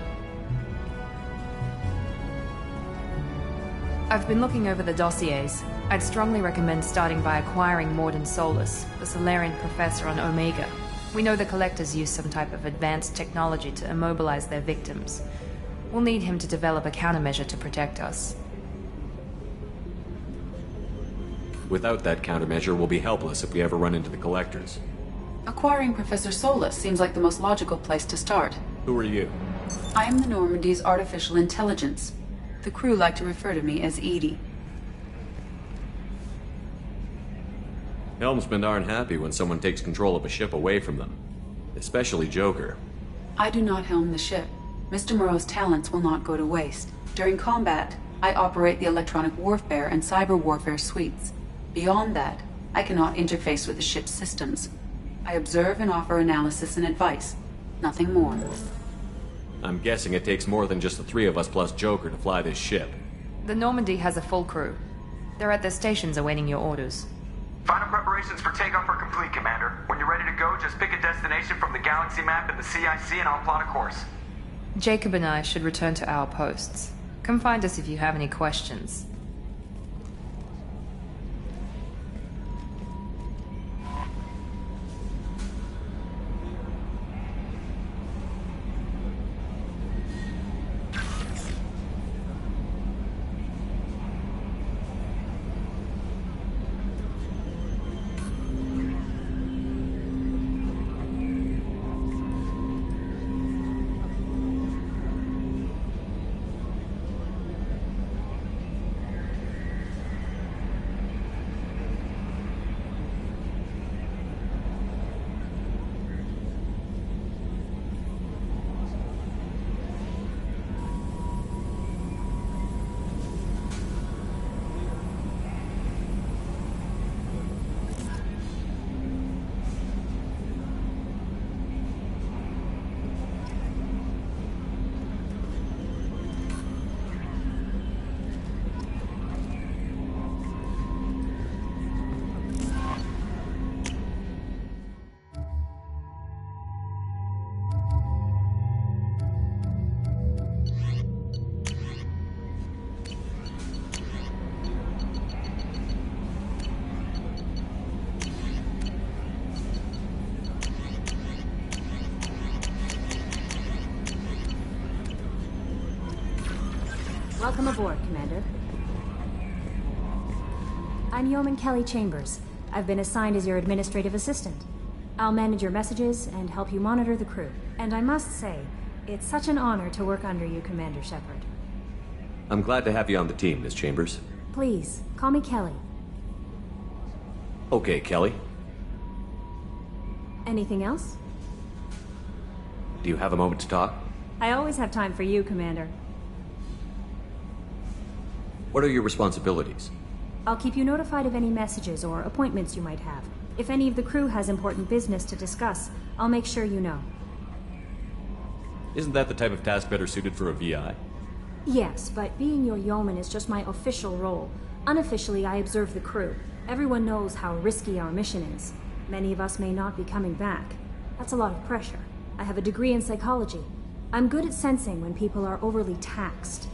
I've been looking over the dossiers. I'd strongly recommend starting by acquiring Mordin Solus, the Solarian professor on Omega. We know the Collectors use some type of advanced technology to immobilize their victims. We'll need him to develop a countermeasure to protect us. Without that countermeasure, we'll be helpless if we ever run into the Collectors. Acquiring Professor Solus seems like the most logical place to start. Who are you? I am the Normandy's artificial intelligence. The crew like to refer to me as Edie. Helmsmen aren't happy when someone takes control of a ship away from them. Especially Joker. I do not helm the ship. Mr. Moreau's talents will not go to waste. During combat, I operate the electronic warfare and cyber warfare suites. Beyond that, I cannot interface with the ship's systems. I observe and offer analysis and advice. Nothing more. I'm guessing it takes more than just the three of us plus Joker to fly this ship. The Normandy has a full crew. They're at their stations awaiting your orders. Final preparations for takeoff are complete, Commander. When you're ready to go, just pick a destination from the galaxy map in the CIC and I'll plot a course. Jacob and I should return to our posts. Come find us if you have any questions. Welcome aboard, Commander. I'm Yeoman Kelly Chambers. I've been assigned as your administrative assistant. I'll manage your messages and help you monitor the crew. And I must say, it's such an honor to work under you, Commander Shepard. I'm glad to have you on the team, Miss Chambers. Please, call me Kelly. Okay, Kelly. Anything else? Do you have a moment to talk? I always have time for you, Commander. What are your responsibilities? I'll keep you notified of any messages or appointments you might have. If any of the crew has important business to discuss, I'll make sure you know. Isn't that the type of task better suited for a VI? Yes, but being your yeoman is just my official role. Unofficially, I observe the crew. Everyone knows how risky our mission is. Many of us may not be coming back. That's a lot of pressure. I have a degree in psychology. I'm good at sensing when people are overly taxed.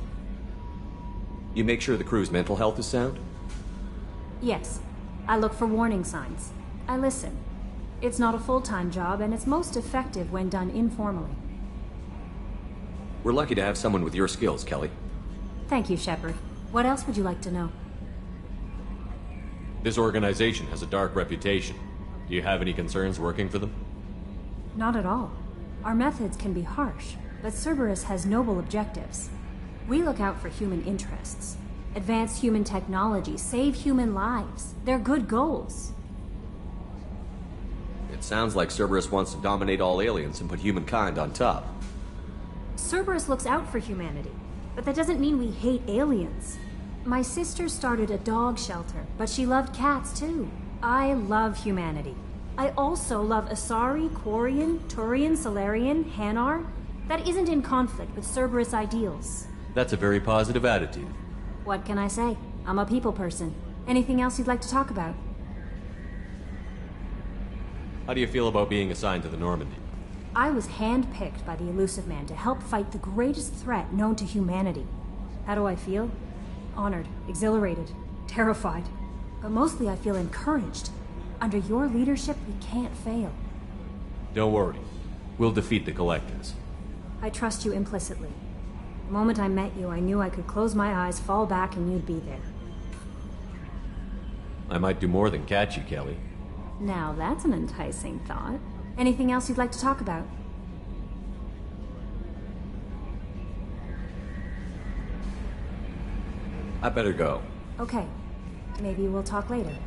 You make sure the crew's mental health is sound? Yes. I look for warning signs. I listen. It's not a full-time job, and it's most effective when done informally. We're lucky to have someone with your skills, Kelly. Thank you, Shepard. What else would you like to know? This organization has a dark reputation. Do you have any concerns working for them? Not at all. Our methods can be harsh, but Cerberus has noble objectives. We look out for human interests. Advance human technology, save human lives. They're good goals. It sounds like Cerberus wants to dominate all aliens and put humankind on top. Cerberus looks out for humanity, but that doesn't mean we hate aliens. My sister started a dog shelter, but she loved cats too. I love humanity. I also love Asari, Quarian, Turian, Salarian, Hanar. That isn't in conflict with Cerberus ideals. That's a very positive attitude. What can I say? I'm a people person. Anything else you'd like to talk about? How do you feel about being assigned to the Normandy? I was handpicked by the Illusive Man to help fight the greatest threat known to humanity. How do I feel? Honored, exhilarated, terrified. But mostly I feel encouraged. Under your leadership, we can't fail. Don't worry. We'll defeat the Collectors. I trust you implicitly. The moment I met you, I knew I could close my eyes, fall back, and you'd be there. I might do more than catch you, Kelly. Now that's an enticing thought. Anything else you'd like to talk about? I better go. Okay. Maybe we'll talk later.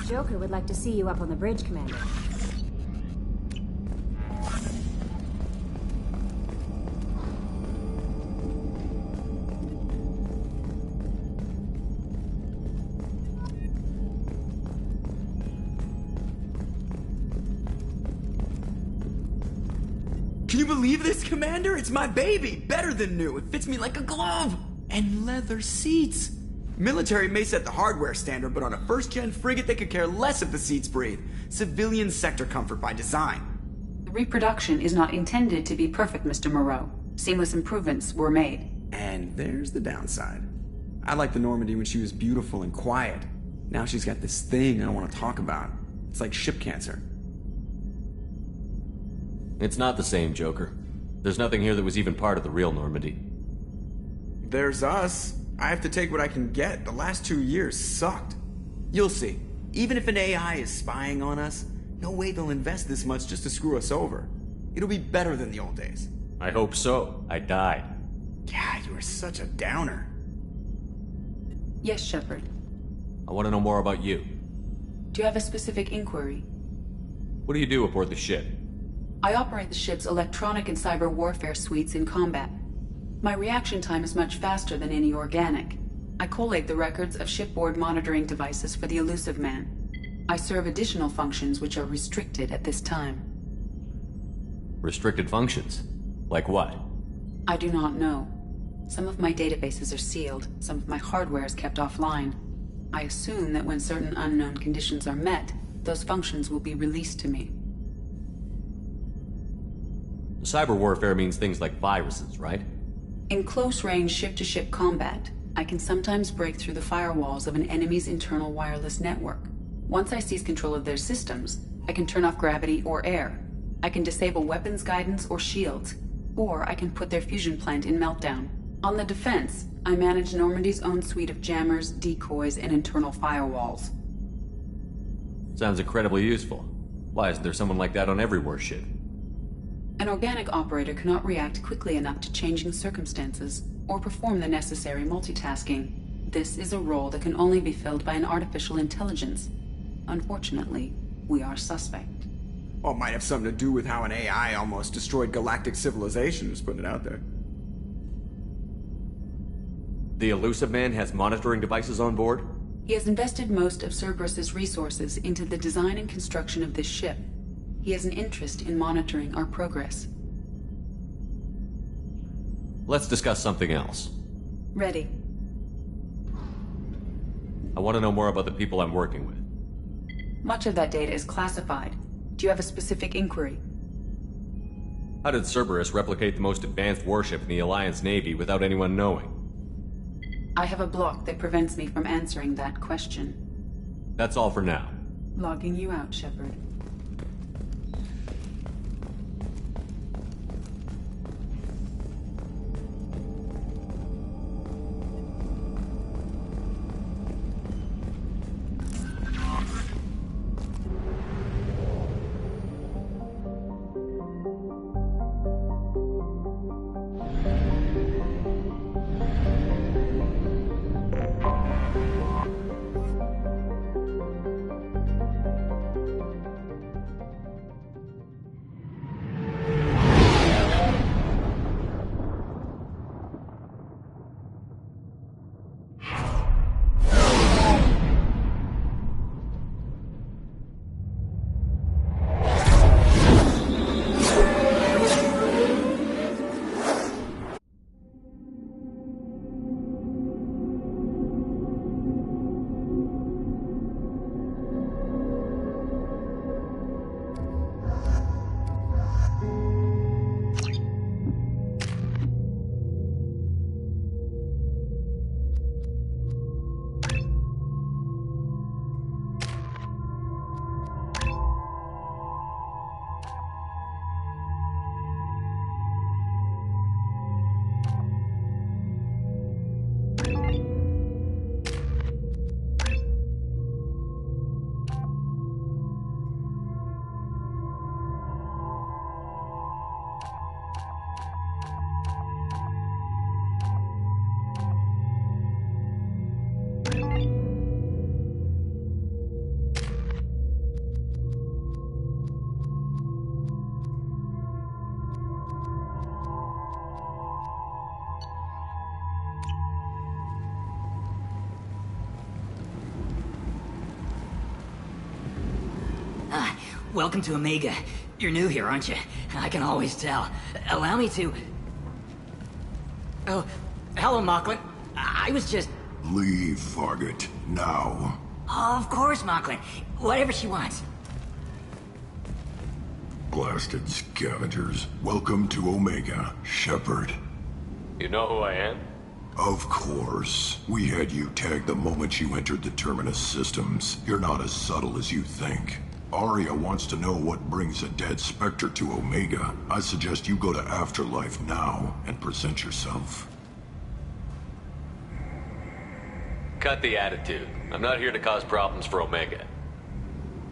Joker would like to see you up on the bridge, Commander. Can you believe this, Commander? It's my baby! Better than new. It fits me like a glove! And leather seats! Military may set the hardware standard, but on a first-gen frigate, they could care less if the seats breathe. Civilian sector comfort by design. The reproduction is not intended to be perfect, Mr. Moreau. Seamless improvements were made. And there's the downside. I liked the Normandy when she was beautiful and quiet. Now she's got this thing I don't want to talk about. It's like ship cancer. It's not the same, Joker. There's nothing here that was even part of the real Normandy. There's us. I have to take what I can get. The last 2 years sucked. You'll see. Even if an AI is spying on us, no way they'll invest this much just to screw us over. It'll be better than the old days. I hope so. I died. God, you are such a downer. Yes, Shepard. I want to know more about you. Do you have a specific inquiry? What do you do aboard the ship? I operate the ship's electronic and cyber warfare suites in combat. My reaction time is much faster than any organic. I collate the records of shipboard monitoring devices for the Elusive Man. I serve additional functions which are restricted at this time. Restricted functions? Like what? I do not know. Some of my databases are sealed, some of my hardware is kept offline. I assume that when certain unknown conditions are met, those functions will be released to me. Cyber warfare means things like viruses, right? In close-range ship-to-ship combat, I can sometimes break through the firewalls of an enemy's internal wireless network. Once I seize control of their systems, I can turn off gravity or air. I can disable weapons guidance or shields, or I can put their fusion plant in meltdown. On the defense, I manage Normandy's own suite of jammers, decoys, and internal firewalls. Sounds incredibly useful. Why isn't there someone like that on every warship? An organic operator cannot react quickly enough to changing circumstances, or perform the necessary multitasking. This is a role that can only be filled by an artificial intelligence. Unfortunately, we are suspect. Well, it might have something to do with how an AI almost destroyed galactic civilization, just putting it out there. The Elusive Man has monitoring devices on board? He has invested most of Cerberus's resources into the design and construction of this ship. He has an interest in monitoring our progress. Let's discuss something else. Ready. I want to know more about the people I'm working with. Much of that data is classified. Do you have a specific inquiry? How did Cerberus replicate the most advanced warship in the Alliance Navy without anyone knowing? I have a block that prevents me from answering that question. That's all for now. Logging you out, Shepard. Welcome to Omega. You're new here, aren't you? I can always tell. Allow me to... Oh, hello, Mocklin. I was just... Leave, Fargate. Now. Oh, of course, Mocklin. Whatever she wants. Blasted scavengers. Welcome to Omega, Shepard. You know who I am? Of course. We had you tagged the moment you entered the Terminus systems. You're not as subtle as you think. Aria wants to know what brings a dead Spectre to Omega. I suggest you go to Afterlife now and present yourself. Cut the attitude. I'm not here to cause problems for Omega.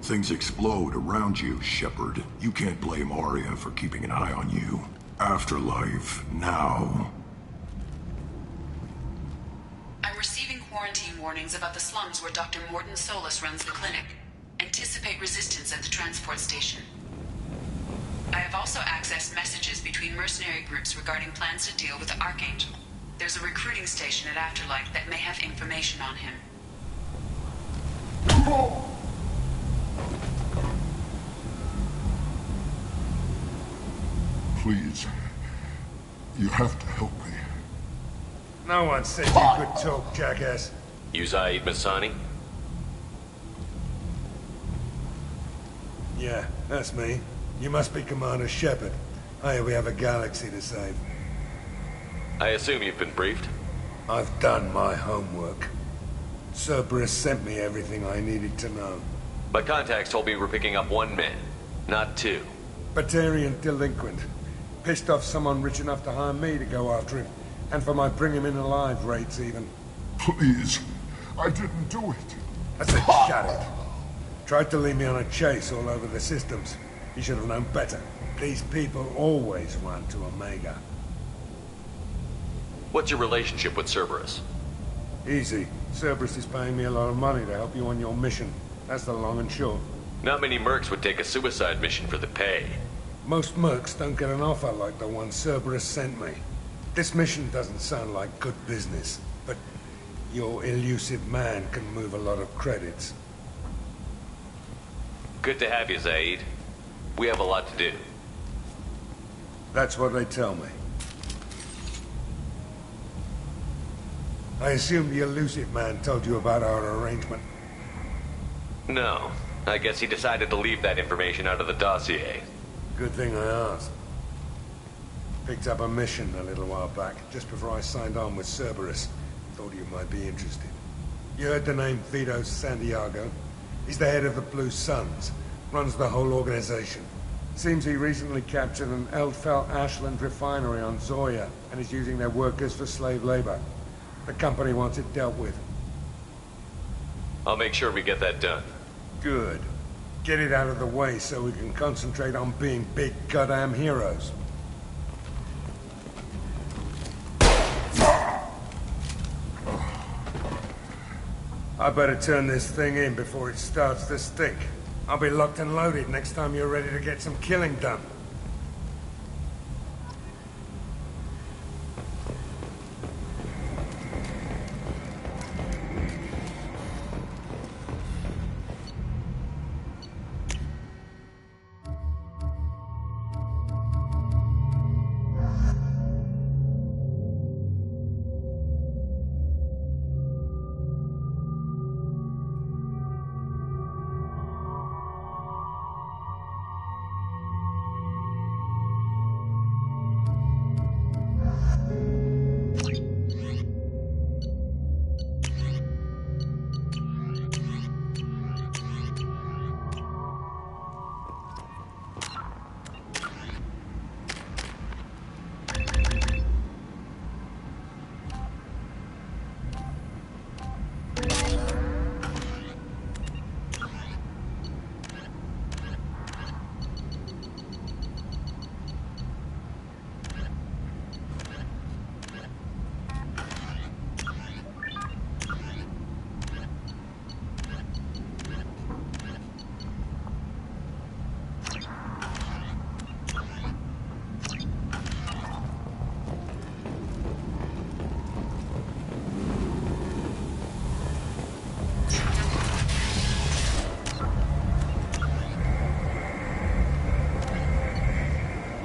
Things explode around you, Shepard. You can't blame Aria for keeping an eye on you. Afterlife now. quarantine warnings about the slums where Dr. Morton Solus runs the clinic. Anticipate resistance at the transport station. I have also accessed messages between mercenary groups regarding plans to deal with the Archangel. There's a recruiting station at Afterlight that may have information on him. Please. You have to help me. No one said you could talk, jackass. You Zaid Masani? Yeah, that's me. You must be Commander Shepard. Hey, we have a galaxy to save. I assume you've been briefed? I've done my homework. Cerberus sent me everything I needed to know. My contacts told me we're picking up 1 man, not 2. Batarian delinquent. Pissed off someone rich enough to hire me to go after him. And for my bring him in alive rates, even. Please. I didn't do it. I said shut it. Tried to lead me on a chase all over the systems. You should have known better. These people always run to Omega. What's your relationship with Cerberus? Easy. Cerberus is paying me a lot of money to help you on your mission. That's the long and short. Not many mercs would take a suicide mission for the pay. Most mercs don't get an offer like the one Cerberus sent me. This mission doesn't sound like good business, but your elusive man can move a lot of credits. Good to have you, Zaid. We have a lot to do. That's what they tell me. I assume the elusive man told you about our arrangement. No. I guess he decided to leave that information out of the dossier. Good thing I asked. Picked up a mission a little while back, just before I signed on with Cerberus. Thought you might be interested. You heard the name Vito Santiago? He's the head of the Blue Suns. Runs the whole organization. Seems he recently captured an Eldfell Ashland refinery on Zoya and is using their workers for slave labor. The company wants it dealt with. I'll make sure we get that done. Good. Get it out of the way so we can concentrate on being big goddamn heroes. I better turn this thing in before it starts to stink. I'll be locked and loaded next time you're ready to get some killing done.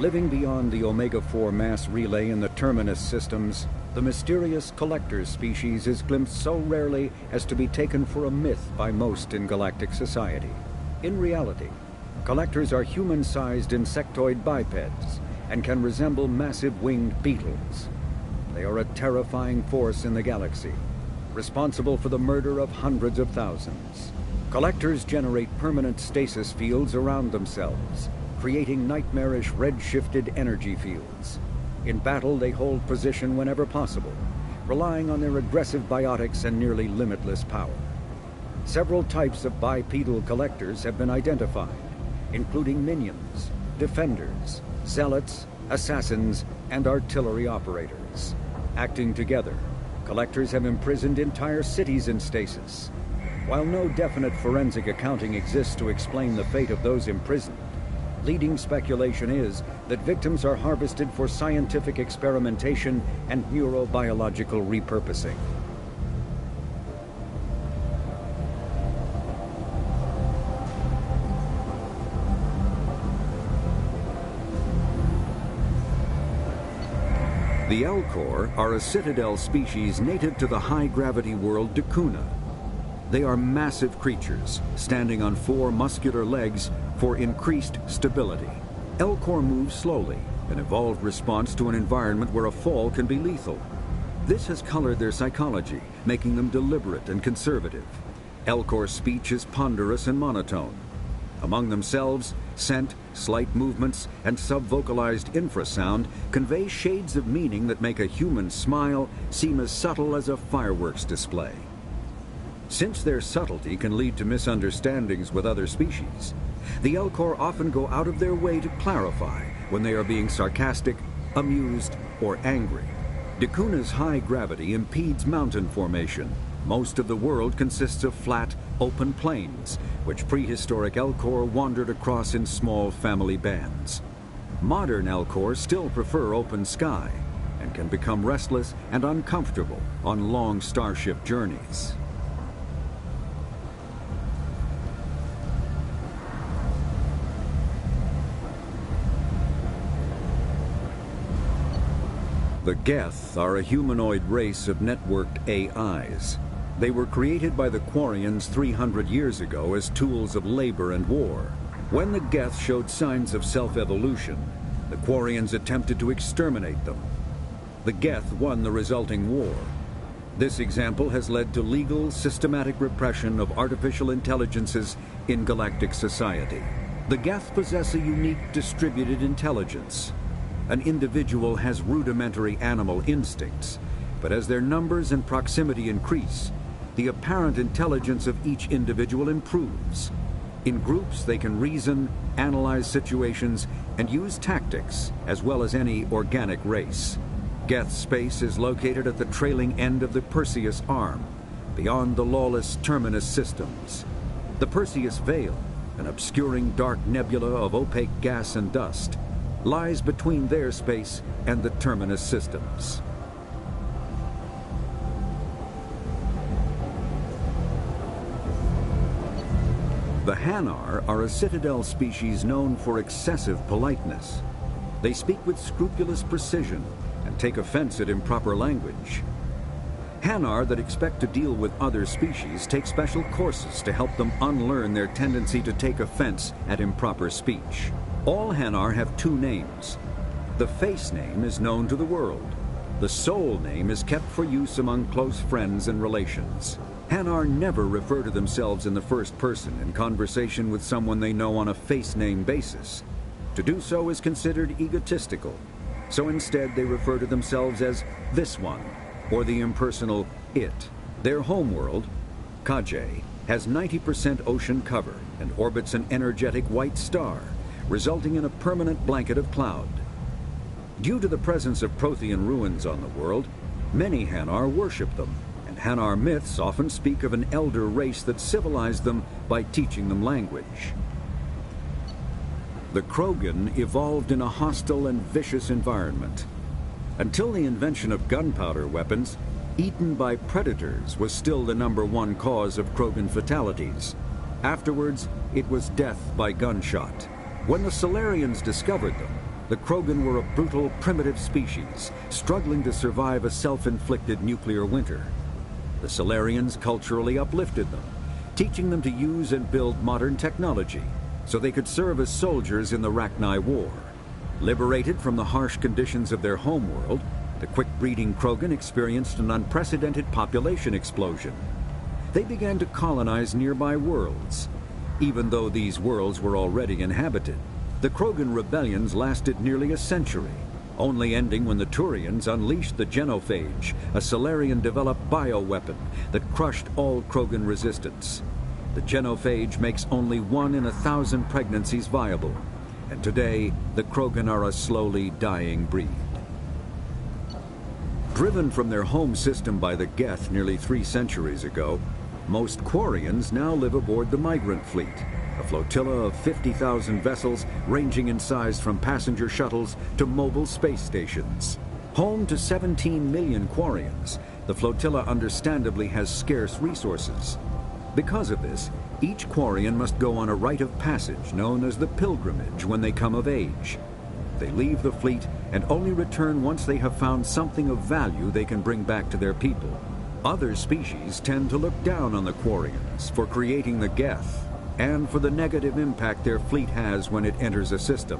Living beyond the Omega-4 mass relay in the Terminus systems, the mysterious Collectors species is glimpsed so rarely as to be taken for a myth by most in galactic society. In reality, Collectors are human-sized insectoid bipeds and can resemble massive winged beetles. They are a terrifying force in the galaxy, responsible for the murder of hundreds of thousands. Collectors generate permanent stasis fields around themselves, creating nightmarish red-shifted energy fields. In battle, they hold position whenever possible, relying on their aggressive biotics and nearly limitless power. Several types of bipedal Collectors have been identified, including minions, defenders, zealots, assassins, and artillery operators. Acting together, collectors have imprisoned entire cities in stasis. While no definite forensic accounting exists to explain the fate of those imprisoned, leading speculation is that victims are harvested for scientific experimentation and neurobiological repurposing. The Elcor are a Citadel species native to the high-gravity world Dakuna. They are massive creatures, standing on 4 muscular legs for increased stability. Elcor move slowly, an evolved response to an environment where a fall can be lethal. This has colored their psychology, making them deliberate and conservative. Elcor's speech is ponderous and monotone. Among themselves, scent, slight movements, and subvocalized infrasound convey shades of meaning that make a human smile seem as subtle as a fireworks display. Since their subtlety can lead to misunderstandings with other species, the Elcor often go out of their way to clarify when they are being sarcastic, amused, or angry. Dakuna's high gravity impedes mountain formation. Most of the world consists of flat, open plains, which prehistoric Elcor wandered across in small family bands. Modern Elcor still prefer open sky, and can become restless and uncomfortable on long starship journeys. The Geth are a humanoid race of networked AIs. They were created by the Quarians 300 years ago as tools of labor and war. When the Geth showed signs of self-evolution, the Quarians attempted to exterminate them. The Geth won the resulting war. This example has led to legal, systematic repression of artificial intelligences in galactic society. The Geth possess a unique distributed intelligence. An individual has rudimentary animal instincts, but as their numbers and proximity increase, the apparent intelligence of each individual improves. In groups, they can reason, analyze situations, and use tactics, as well as any organic race. Geth space is located at the trailing end of the Perseus Arm, beyond the lawless Terminus systems. The Perseus Veil, an obscuring dark nebula of opaque gas and dust, lies between their space and the Terminus systems. The Hanar are a Citadel species known for excessive politeness. They speak with scrupulous precision and take offense at improper language. Hanar that expect to deal with other species take special courses to help them unlearn their tendency to take offense at improper speech. All Hanar have 2 names. The face name is known to the world. The soul name is kept for use among close friends and relations. Hanar never refer to themselves in the first person in conversation with someone they know on a face name basis. To do so is considered egotistical, so instead they refer to themselves as this one, or the impersonal it. Their homeworld, Kaje, has 90% ocean cover and orbits an energetic white star, resulting in a permanent blanket of cloud. Due to the presence of Prothean ruins on the world, many Hanar worship them, and Hanar myths often speak of an elder race that civilized them by teaching them language. The Krogan evolved in a hostile and vicious environment. Until the invention of gunpowder weapons, eaten by predators was still the #1 cause of Krogan fatalities. Afterwards, it was death by gunshot. When the Solarians discovered them, the Krogan were a brutal, primitive species, struggling to survive a self-inflicted nuclear winter. The Solarians culturally uplifted them, teaching them to use and build modern technology, so they could serve as soldiers in the Rachni War. Liberated from the harsh conditions of their homeworld, the quick-breeding Krogan experienced an unprecedented population explosion. They began to colonize nearby worlds. Even though these worlds were already inhabited, the Krogan rebellions lasted nearly a century, only ending when the Turians unleashed the Genophage, a Solarian-developed bioweapon that crushed all Krogan resistance. The Genophage makes only 1 in 1,000 pregnancies viable, and today the Krogan are a slowly dying breed. Driven from their home system by the Geth nearly 3 centuries ago, most Quarians now live aboard the Migrant Fleet, a flotilla of 50,000 vessels ranging in size from passenger shuttles to mobile space stations. Home to 17 million Quarians, the flotilla understandably has scarce resources. Because of this, each Quarian must go on a rite of passage known as the Pilgrimage when they come of age. They leave the fleet and only return once they have found something of value they can bring back to their people. Other species tend to look down on the Quarians for creating the Geth and for the negative impact their fleet has when it enters a system.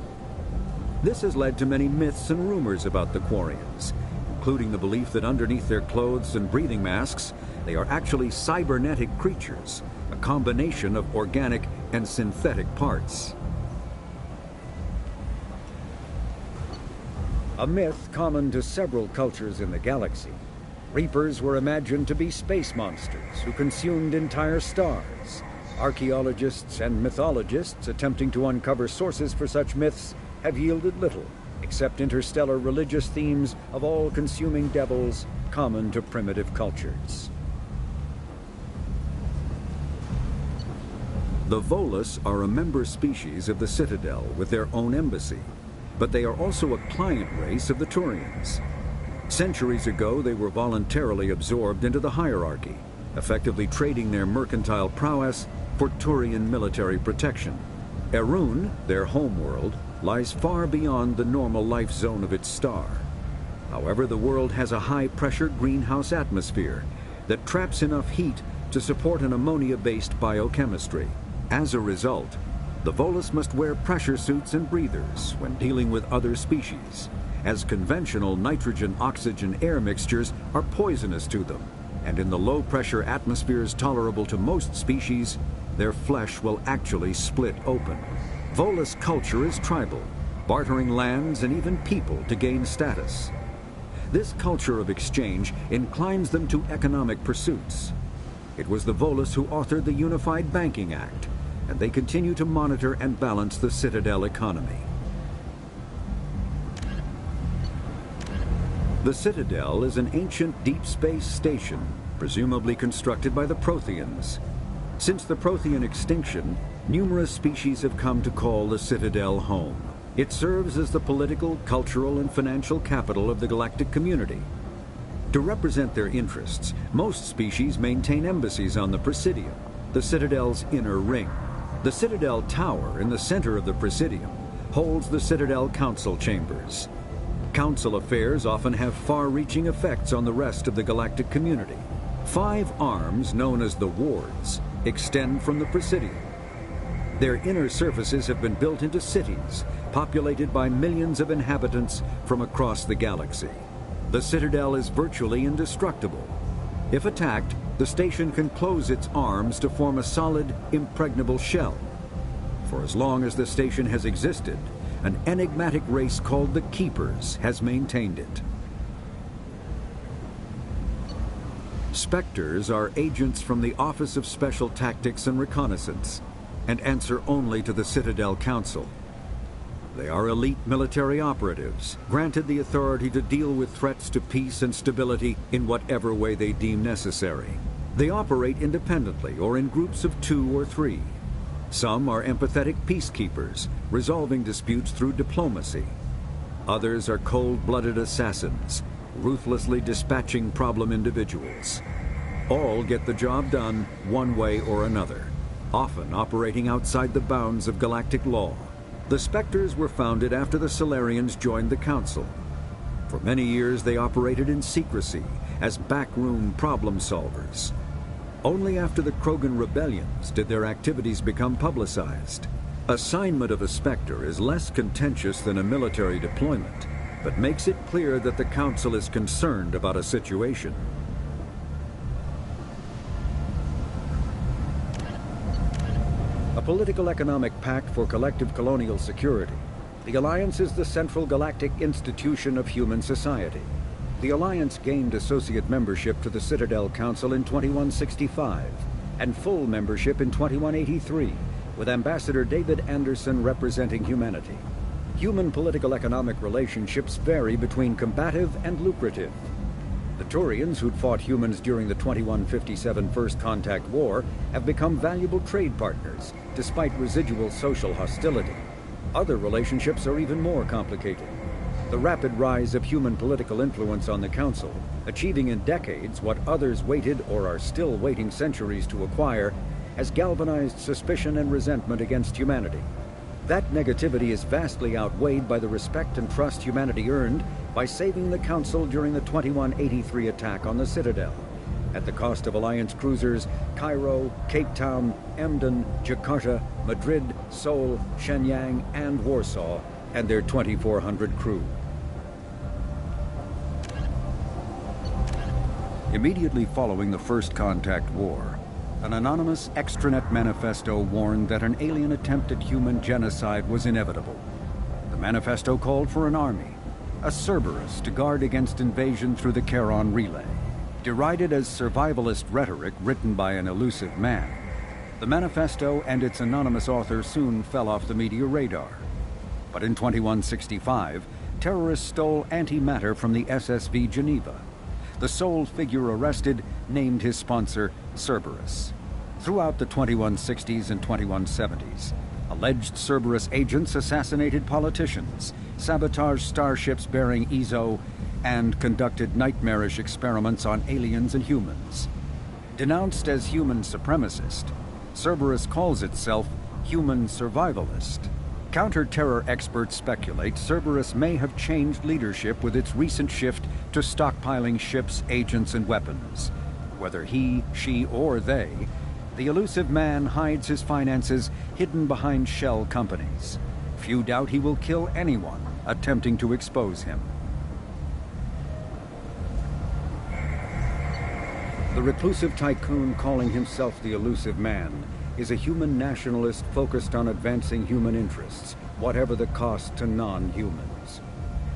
This has led to many myths and rumors about the Quarians, including the belief that underneath their clothes and breathing masks, they are actually cybernetic creatures, a combination of organic and synthetic parts. A myth common to several cultures in the galaxy. Reapers were imagined to be space monsters who consumed entire stars. Archaeologists and mythologists attempting to uncover sources for such myths have yielded little, except interstellar religious themes of all-consuming devils common to primitive cultures. The Volus are a member species of the Citadel with their own embassy, but they are also a client race of the Turians. Centuries ago, they were voluntarily absorbed into the hierarchy, effectively trading their mercantile prowess for Turian military protection. Erun, their homeworld, lies far beyond the normal life zone of its star. However, the world has a high-pressure greenhouse atmosphere that traps enough heat to support an ammonia-based biochemistry. As a result, the Volus must wear pressure suits and breathers when dealing with other species, as conventional nitrogen-oxygen air mixtures are poisonous to them, and in the low-pressure atmospheres tolerable to most species, their flesh will actually split open. Volus culture is tribal, bartering lands and even people to gain status. This culture of exchange inclines them to economic pursuits. It was the Volus who authored the Unified Banking Act, and they continue to monitor and balance the Citadel economy. The Citadel is an ancient deep space station, presumably constructed by the Protheans. Since the Prothean extinction, numerous species have come to call the Citadel home. It serves as the political, cultural, and financial capital of the galactic community. To represent their interests, most species maintain embassies on the Presidium, the Citadel's inner ring. The Citadel Tower in the center of the Presidium holds the Citadel Council Chambers. Council affairs often have far-reaching effects on the rest of the galactic community. 5 arms, known as the Wards, extend from the Presidium. Their inner surfaces have been built into cities, populated by millions of inhabitants from across the galaxy. The Citadel is virtually indestructible. If attacked, the station can close its arms to form a solid, impregnable shell. For as long as the station has existed, an enigmatic race called the Keepers has maintained it. Spectres are agents from the Office of Special Tactics and Reconnaissance, and answer only to the Citadel Council. They are elite military operatives, granted the authority to deal with threats to peace and stability in whatever way they deem necessary. They operate independently or in groups of 2 or 3. Some are empathetic peacekeepers, resolving disputes through diplomacy. Others are cold-blooded assassins, ruthlessly dispatching problem individuals. All get the job done one way or another, often operating outside the bounds of galactic law. The Spectres were founded after the Solarians joined the Council. For many years they operated in secrecy as backroom problem solvers. Only after the Krogan rebellions did their activities become publicized. Assignment of a Spectre is less contentious than a military deployment, but makes it clear that the Council is concerned about a situation. A political economic pact for collective colonial security, the Alliance is the central galactic institution of human society. The Alliance gained associate membership to the Citadel Council in 2165, and full membership in 2183, with Ambassador David Anderson representing humanity. Human political economic relationships vary between combative and lucrative. The Turians, who'd fought humans during the 2157 First Contact War, have become valuable trade partners, despite residual social hostility. Other relationships are even more complicated. The rapid rise of human political influence on the Council, achieving in decades what others waited or are still waiting centuries to acquire, has galvanized suspicion and resentment against humanity. That negativity is vastly outweighed by the respect and trust humanity earned by saving the Council during the 2183 attack on the Citadel, at the cost of Alliance cruisers Cairo, Cape Town, Emden, Jakarta, Madrid, Seoul, Shenyang, and Warsaw, and their 2,400 crew. Immediately following the First Contact War, an anonymous extranet manifesto warned that an alien attempt at human genocide was inevitable. The manifesto called for an army, a Cerberus, to guard against invasion through the Charon Relay. Derided as survivalist rhetoric written by an elusive man, the manifesto and its anonymous author soon fell off the media radar. But in 2165, terrorists stole antimatter from the SSV Geneva. The sole figure arrested named his sponsor Cerberus. Throughout the 2160s and 2170s, alleged Cerberus agents assassinated politicians, sabotaged starships bearing Ezo, and conducted nightmarish experiments on aliens and humans. Denounced as human supremacist, Cerberus calls itself human survivalist. Counter-terror experts speculate Cerberus may have changed leadership with its recent shift to stockpiling ships, agents, and weapons. Whether he, she, or they, the elusive man hides his finances hidden behind shell companies. Few doubt he will kill anyone attempting to expose him. The reclusive tycoon calling himself the elusive man is a human nationalist focused on advancing human interests, whatever the cost to non-humans.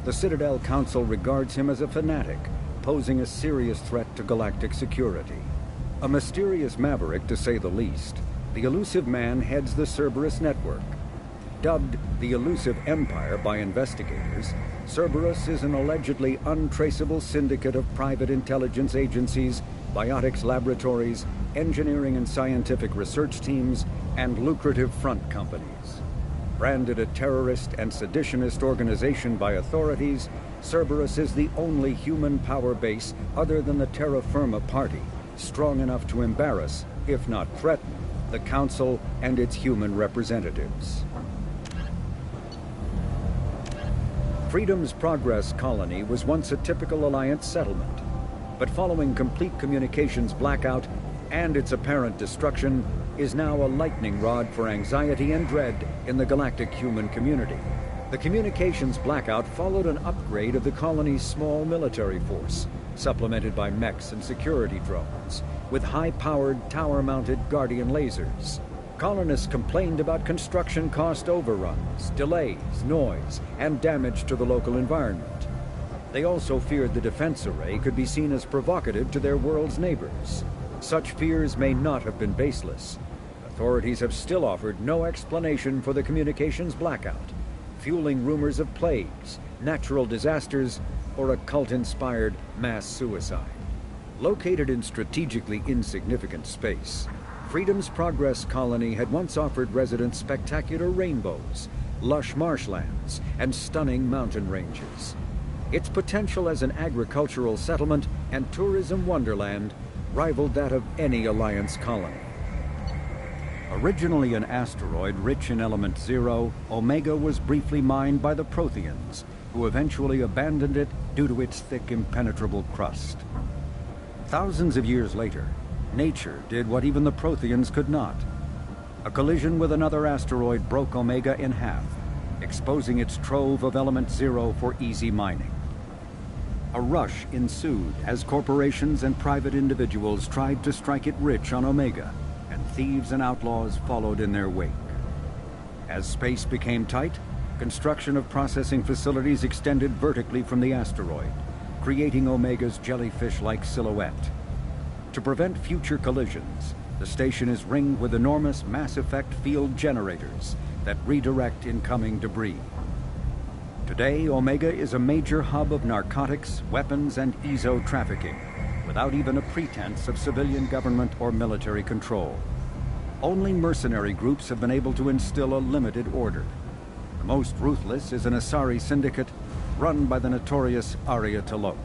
The Citadel Council regards him as a fanatic, posing a serious threat to galactic security. A mysterious maverick, to say the least, the elusive man heads the Cerberus network. Dubbed the Elusive Empire by investigators, Cerberus is an allegedly untraceable syndicate of private intelligence agencies, biotics laboratories, engineering and scientific research teams, and lucrative front companies. Branded a terrorist and seditionist organization by authorities, Cerberus is the only human power base other than the Terra Firma Party, strong enough to embarrass, if not threaten, the Council and its human representatives. Freedom's Progress colony was once a typical Alliance settlement, but following complete communications blackout and its apparent destruction, is now a lightning rod for anxiety and dread in the galactic human community. The communications blackout followed an upgrade of the colony's small military force, supplemented by mechs and security drones, with high-powered, tower-mounted Guardian lasers. Colonists complained about construction cost overruns, delays, noise, and damage to the local environment. They also feared the defense array could be seen as provocative to their world's neighbors. Such fears may not have been baseless. Authorities have still offered no explanation for the communications blackout, fueling rumors of plagues, natural disasters, or a cult-inspired mass suicide. Located in strategically insignificant space, Freedom's Progress colony had once offered residents spectacular rainbows, lush marshlands, and stunning mountain ranges. Its potential as an agricultural settlement and tourism wonderland rivaled that of any Alliance colony. Originally an asteroid rich in element zero, Omega was briefly mined by the Protheans, who eventually abandoned it due to its thick, impenetrable crust. Thousands of years later, nature did what even the Protheans could not. A collision with another asteroid broke Omega in half, exposing its trove of element zero for easy mining. A rush ensued as corporations and private individuals tried to strike it rich on Omega, and thieves and outlaws followed in their wake. As space became tight, construction of processing facilities extended vertically from the asteroid, creating Omega's jellyfish-like silhouette. To prevent future collisions, the station is ringed with enormous mass effect field generators that redirect incoming debris. Today, Omega is a major hub of narcotics, weapons, and EZO trafficking, without even a pretense of civilian government or military control. Only mercenary groups have been able to instill a limited order. The most ruthless is an Asari syndicate run by the notorious Arya T'Loak.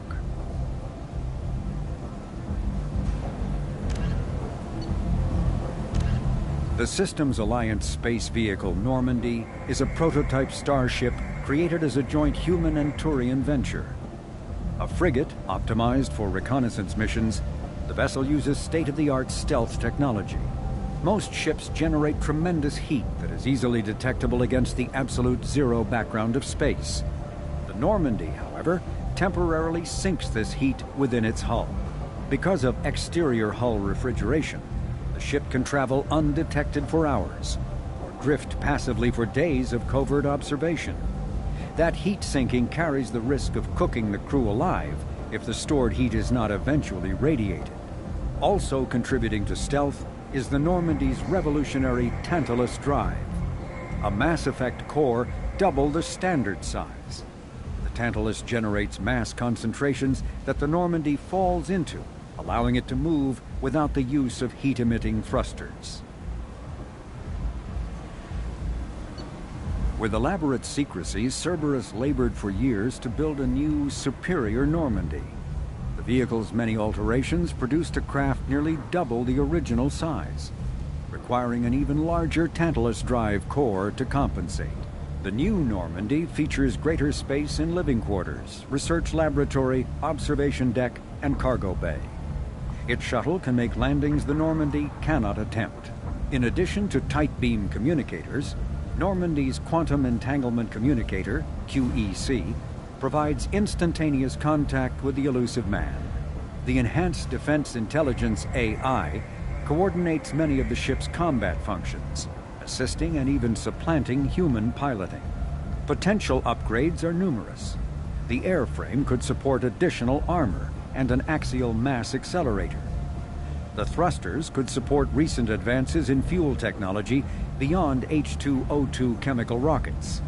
The Systems Alliance space vehicle Normandy is a prototype starship created as a joint human and Turian venture. A frigate optimized for reconnaissance missions, the vessel uses state-of-the-art stealth technology. Most ships generate tremendous heat that is easily detectable against the absolute zero background of space. The Normandy, however, temporarily sinks this heat within its hull. Because of exterior hull refrigeration, the ship can travel undetected for hours, or drift passively for days of covert observation. That heat sinking carries the risk of cooking the crew alive if the stored heat is not eventually radiated. Also contributing to stealth is the Normandy's revolutionary Tantalus drive, a Mass Effect core double the standard size. The Tantalus generates mass concentrations that the Normandy falls into, allowing it to move without the use of heat-emitting thrusters. With elaborate secrecy, Cerberus labored for years to build a new, superior Normandy. The vehicle's many alterations produced a craft nearly double the original size, requiring an even larger Tantalus drive core to compensate. The new Normandy features greater space in living quarters, research laboratory, observation deck, and cargo bay. Its shuttle can make landings the Normandy cannot attempt. In addition to tight beam communicators, Normandy's Quantum Entanglement Communicator, QEC, provides instantaneous contact with the elusive man. The Enhanced Defense Intelligence AI coordinates many of the ship's combat functions, assisting and even supplanting human piloting. Potential upgrades are numerous. The airframe could support additional armor and an axial mass accelerator. The thrusters could support recent advances in fuel technology beyond H2O2 chemical rockets.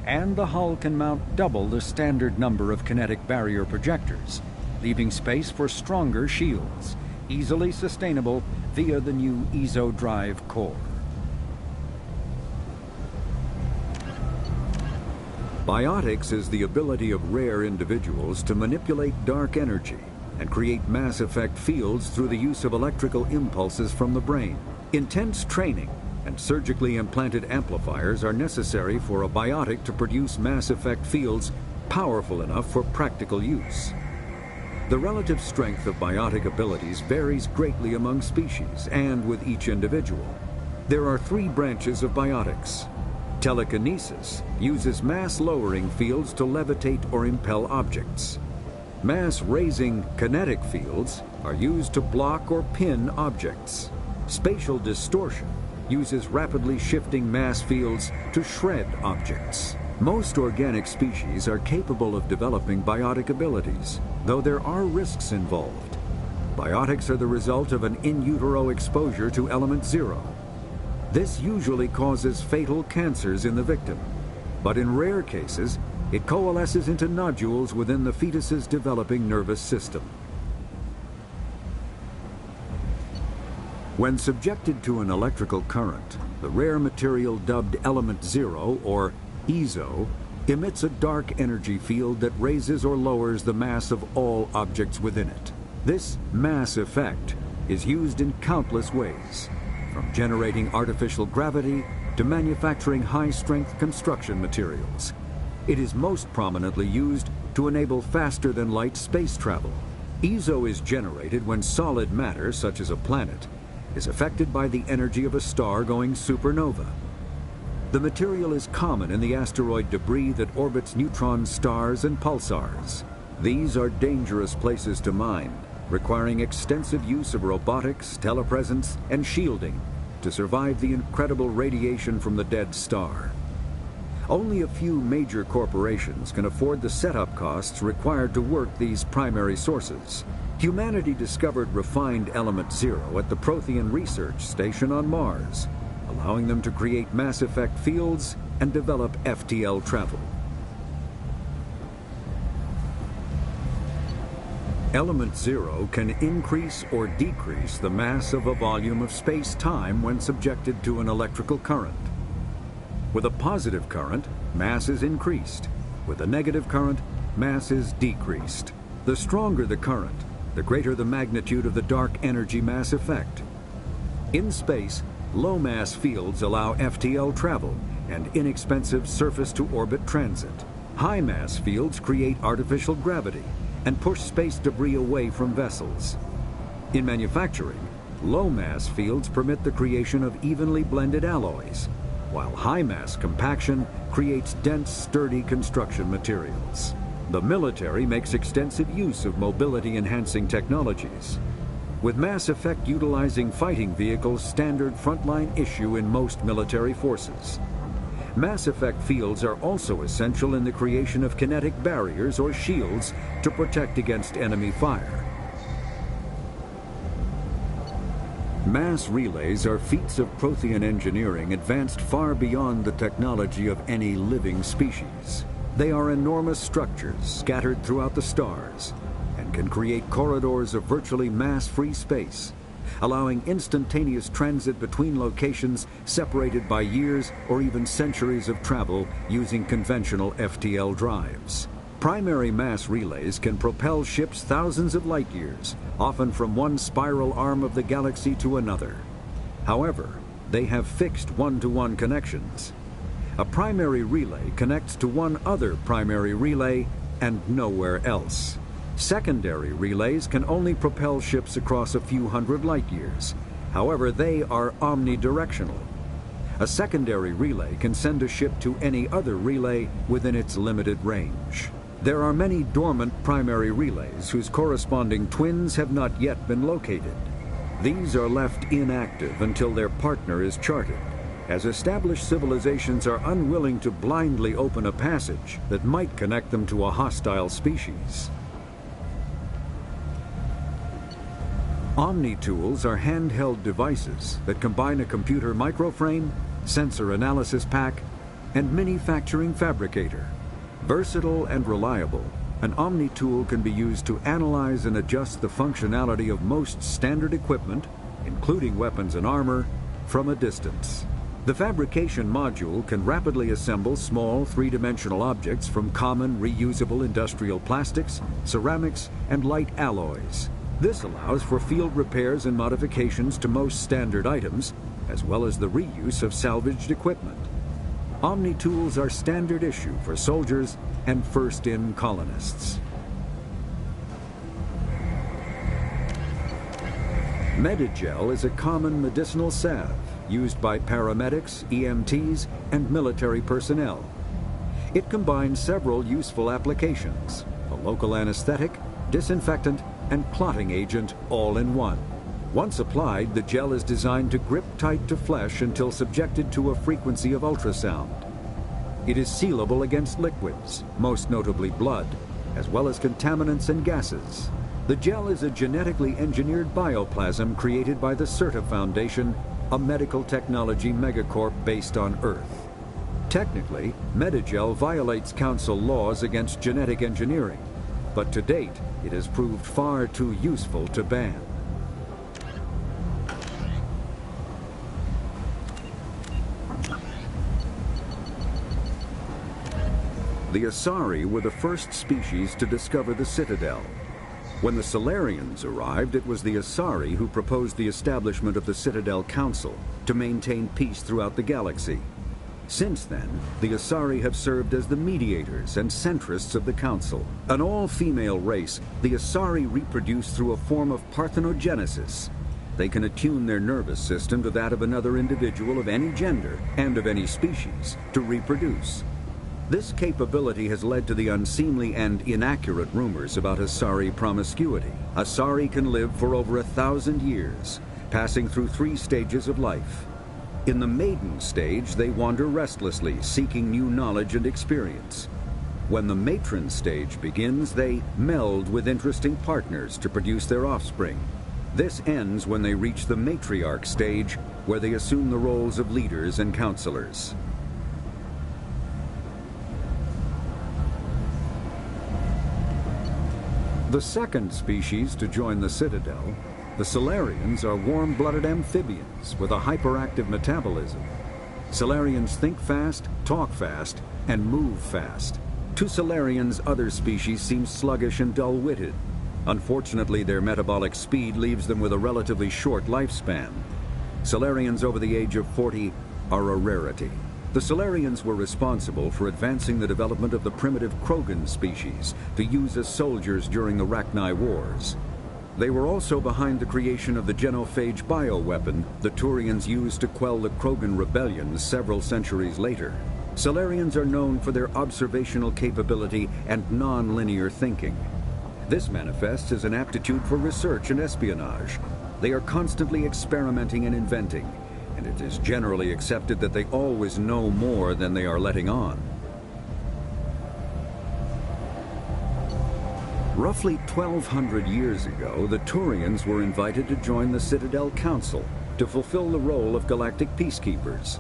And the hull can mount double the standard number of kinetic barrier projectors, leaving space for stronger shields, easily sustainable via the new EZO drive core. Biotics is the ability of rare individuals to manipulate dark energy and create Mass Effect fields through the use of electrical impulses from the brain. Intense training and surgically implanted amplifiers are necessary for a biotic to produce Mass Effect fields powerful enough for practical use. The relative strength of biotic abilities varies greatly among species and with each individual. There are 3 branches of biotics. Telekinesis uses mass-lowering fields to levitate or impel objects. Mass-raising kinetic fields are used to block or pin objects. Spatial distortion uses rapidly shifting mass fields to shred objects. Most organic species are capable of developing biotic abilities, though there are risks involved. Biotics are the result of an in utero exposure to element 0. This usually causes fatal cancers in the victim, but in rare cases, it coalesces into nodules within the fetus's developing nervous system. When subjected to an electrical current, the rare material dubbed Element 0, or EZO, emits a dark energy field that raises or lowers the mass of all objects within it. This mass effect is used in countless ways, from generating artificial gravity to manufacturing high-strength construction materials. It is most prominently used to enable faster-than-light space travel. EZO is generated when solid matter, such as a planet, is affected by the energy of a star going supernova. The material is common in the asteroid debris that orbits neutron stars and pulsars. These are dangerous places to mine, requiring extensive use of robotics, telepresence, and shielding to survive the incredible radiation from the dead star. Only a few major corporations can afford the setup costs required to work these primary sources. Humanity discovered refined Element 0 at the Prothean Research Station on Mars, allowing them to create Mass Effect fields and develop FTL travel. Element Zero can increase or decrease the mass of a volume of space-time when subjected to an electrical current. With a positive current, mass is increased. With a negative current, mass is decreased. The stronger the current, the greater the magnitude of the dark energy mass effect. In space, low-mass fields allow FTL travel and inexpensive surface-to-orbit transit. High-mass fields create artificial gravity and push space debris away from vessels. In manufacturing, low-mass fields permit the creation of evenly blended alloys, while high-mass compaction creates dense, sturdy construction materials. The military makes extensive use of mobility-enhancing technologies, with Mass Effect utilizing fighting vehicles standard frontline issue in most military forces. Mass Effect fields are also essential in the creation of kinetic barriers or shields to protect against enemy fire. Mass relays are feats of Prothean engineering advanced far beyond the technology of any living species. They are enormous structures scattered throughout the stars and can create corridors of virtually mass-free space, allowing instantaneous transit between locations separated by years or even centuries of travel using conventional FTL drives. Primary mass relays can propel ships thousands of light years, often from one spiral arm of the galaxy to another. However, they have fixed one-to-one connections. A primary relay connects to one other primary relay and nowhere else. Secondary relays can only propel ships across a few hundred light years. However, they are omnidirectional. A secondary relay can send a ship to any other relay within its limited range. There are many dormant primary relays whose corresponding twins have not yet been located. These are left inactive until their partner is charted, as established civilizations are unwilling to blindly open a passage that might connect them to a hostile species. Omni-tools are handheld devices that combine a computer microframe, sensor analysis pack, and manufacturing fabricator. Versatile and reliable, an Omni-tool can be used to analyze and adjust the functionality of most standard equipment, including weapons and armor, from a distance. The fabrication module can rapidly assemble small three-dimensional objects from common reusable industrial plastics, ceramics, and light alloys. This allows for field repairs and modifications to most standard items, as well as the reuse of salvaged equipment. Omni-tools are standard issue for soldiers and first-in colonists. Medigel is a common medicinal salve used by paramedics, EMTs, and military personnel. It combines several useful applications: a local anesthetic, disinfectant, and clotting agent all in one. Once applied, the gel is designed to grip tight to flesh until subjected to a frequency of ultrasound. It is sealable against liquids, most notably blood, as well as contaminants and gases. The gel is a genetically engineered bioplasm created by the CERTA Foundation, a medical technology megacorp based on Earth. Technically, Medigel violates Council laws against genetic engineering, but to date, it has proved far too useful to ban. The Asari were the first species to discover the Citadel. When the Solarians arrived, it was the Asari who proposed the establishment of the Citadel Council to maintain peace throughout the galaxy. Since then, the Asari have served as the mediators and centrists of the Council. An all-female race, the Asari reproduce through a form of parthenogenesis. They can attune their nervous system to that of another individual of any gender and of any species to reproduce. This capability has led to the unseemly and inaccurate rumors about Asari promiscuity. Asari can live for over 1,000 years, passing through 3 stages of life. In the maiden stage, they wander restlessly, seeking new knowledge and experience. When the matron stage begins, they meld with interesting partners to produce their offspring. This ends when they reach the matriarch stage, where they assume the roles of leaders and counselors. The second species to join the Citadel, the Salarians, are warm-blooded amphibians with a hyperactive metabolism. Salarians think fast, talk fast, and move fast. To Salarians, other species seem sluggish and dull-witted. Unfortunately, their metabolic speed leaves them with a relatively short lifespan. Salarians over the age of 40 are a rarity. The Salarians were responsible for advancing the development of the primitive Krogan species to use as soldiers during the Rachni Wars. They were also behind the creation of the genophage bioweapon the Turians used to quell the Krogan rebellions several centuries later. Salarians are known for their observational capability and non-linear thinking. This manifests as an aptitude for research and espionage. They are constantly experimenting and inventing, and it is generally accepted that they always know more than they are letting on. Roughly 1,200 years ago, the Turians were invited to join the Citadel Council to fulfill the role of galactic peacekeepers.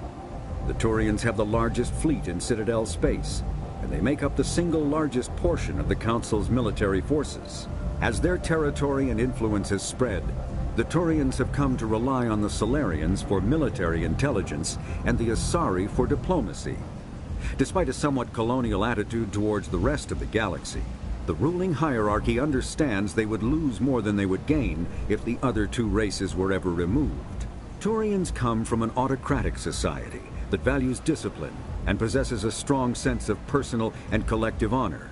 The Turians have the largest fleet in Citadel space, and they make up the single largest portion of the Council's military forces. As their territory and influence has spread, the Turians have come to rely on the Salarians for military intelligence and the Asari for diplomacy. Despite a somewhat colonial attitude towards the rest of the galaxy, the ruling hierarchy understands they would lose more than they would gain if the other two races were ever removed. Turians come from an autocratic society that values discipline and possesses a strong sense of personal and collective honor.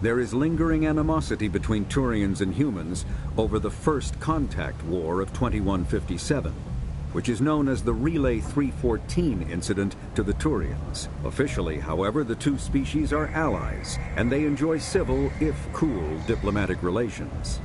There is lingering animosity between Turians and humans over the First Contact War of 2157, which is known as the Relay 314 incident to the Turians. Officially, however, the two species are allies, and they enjoy civil, if cool, diplomatic relations.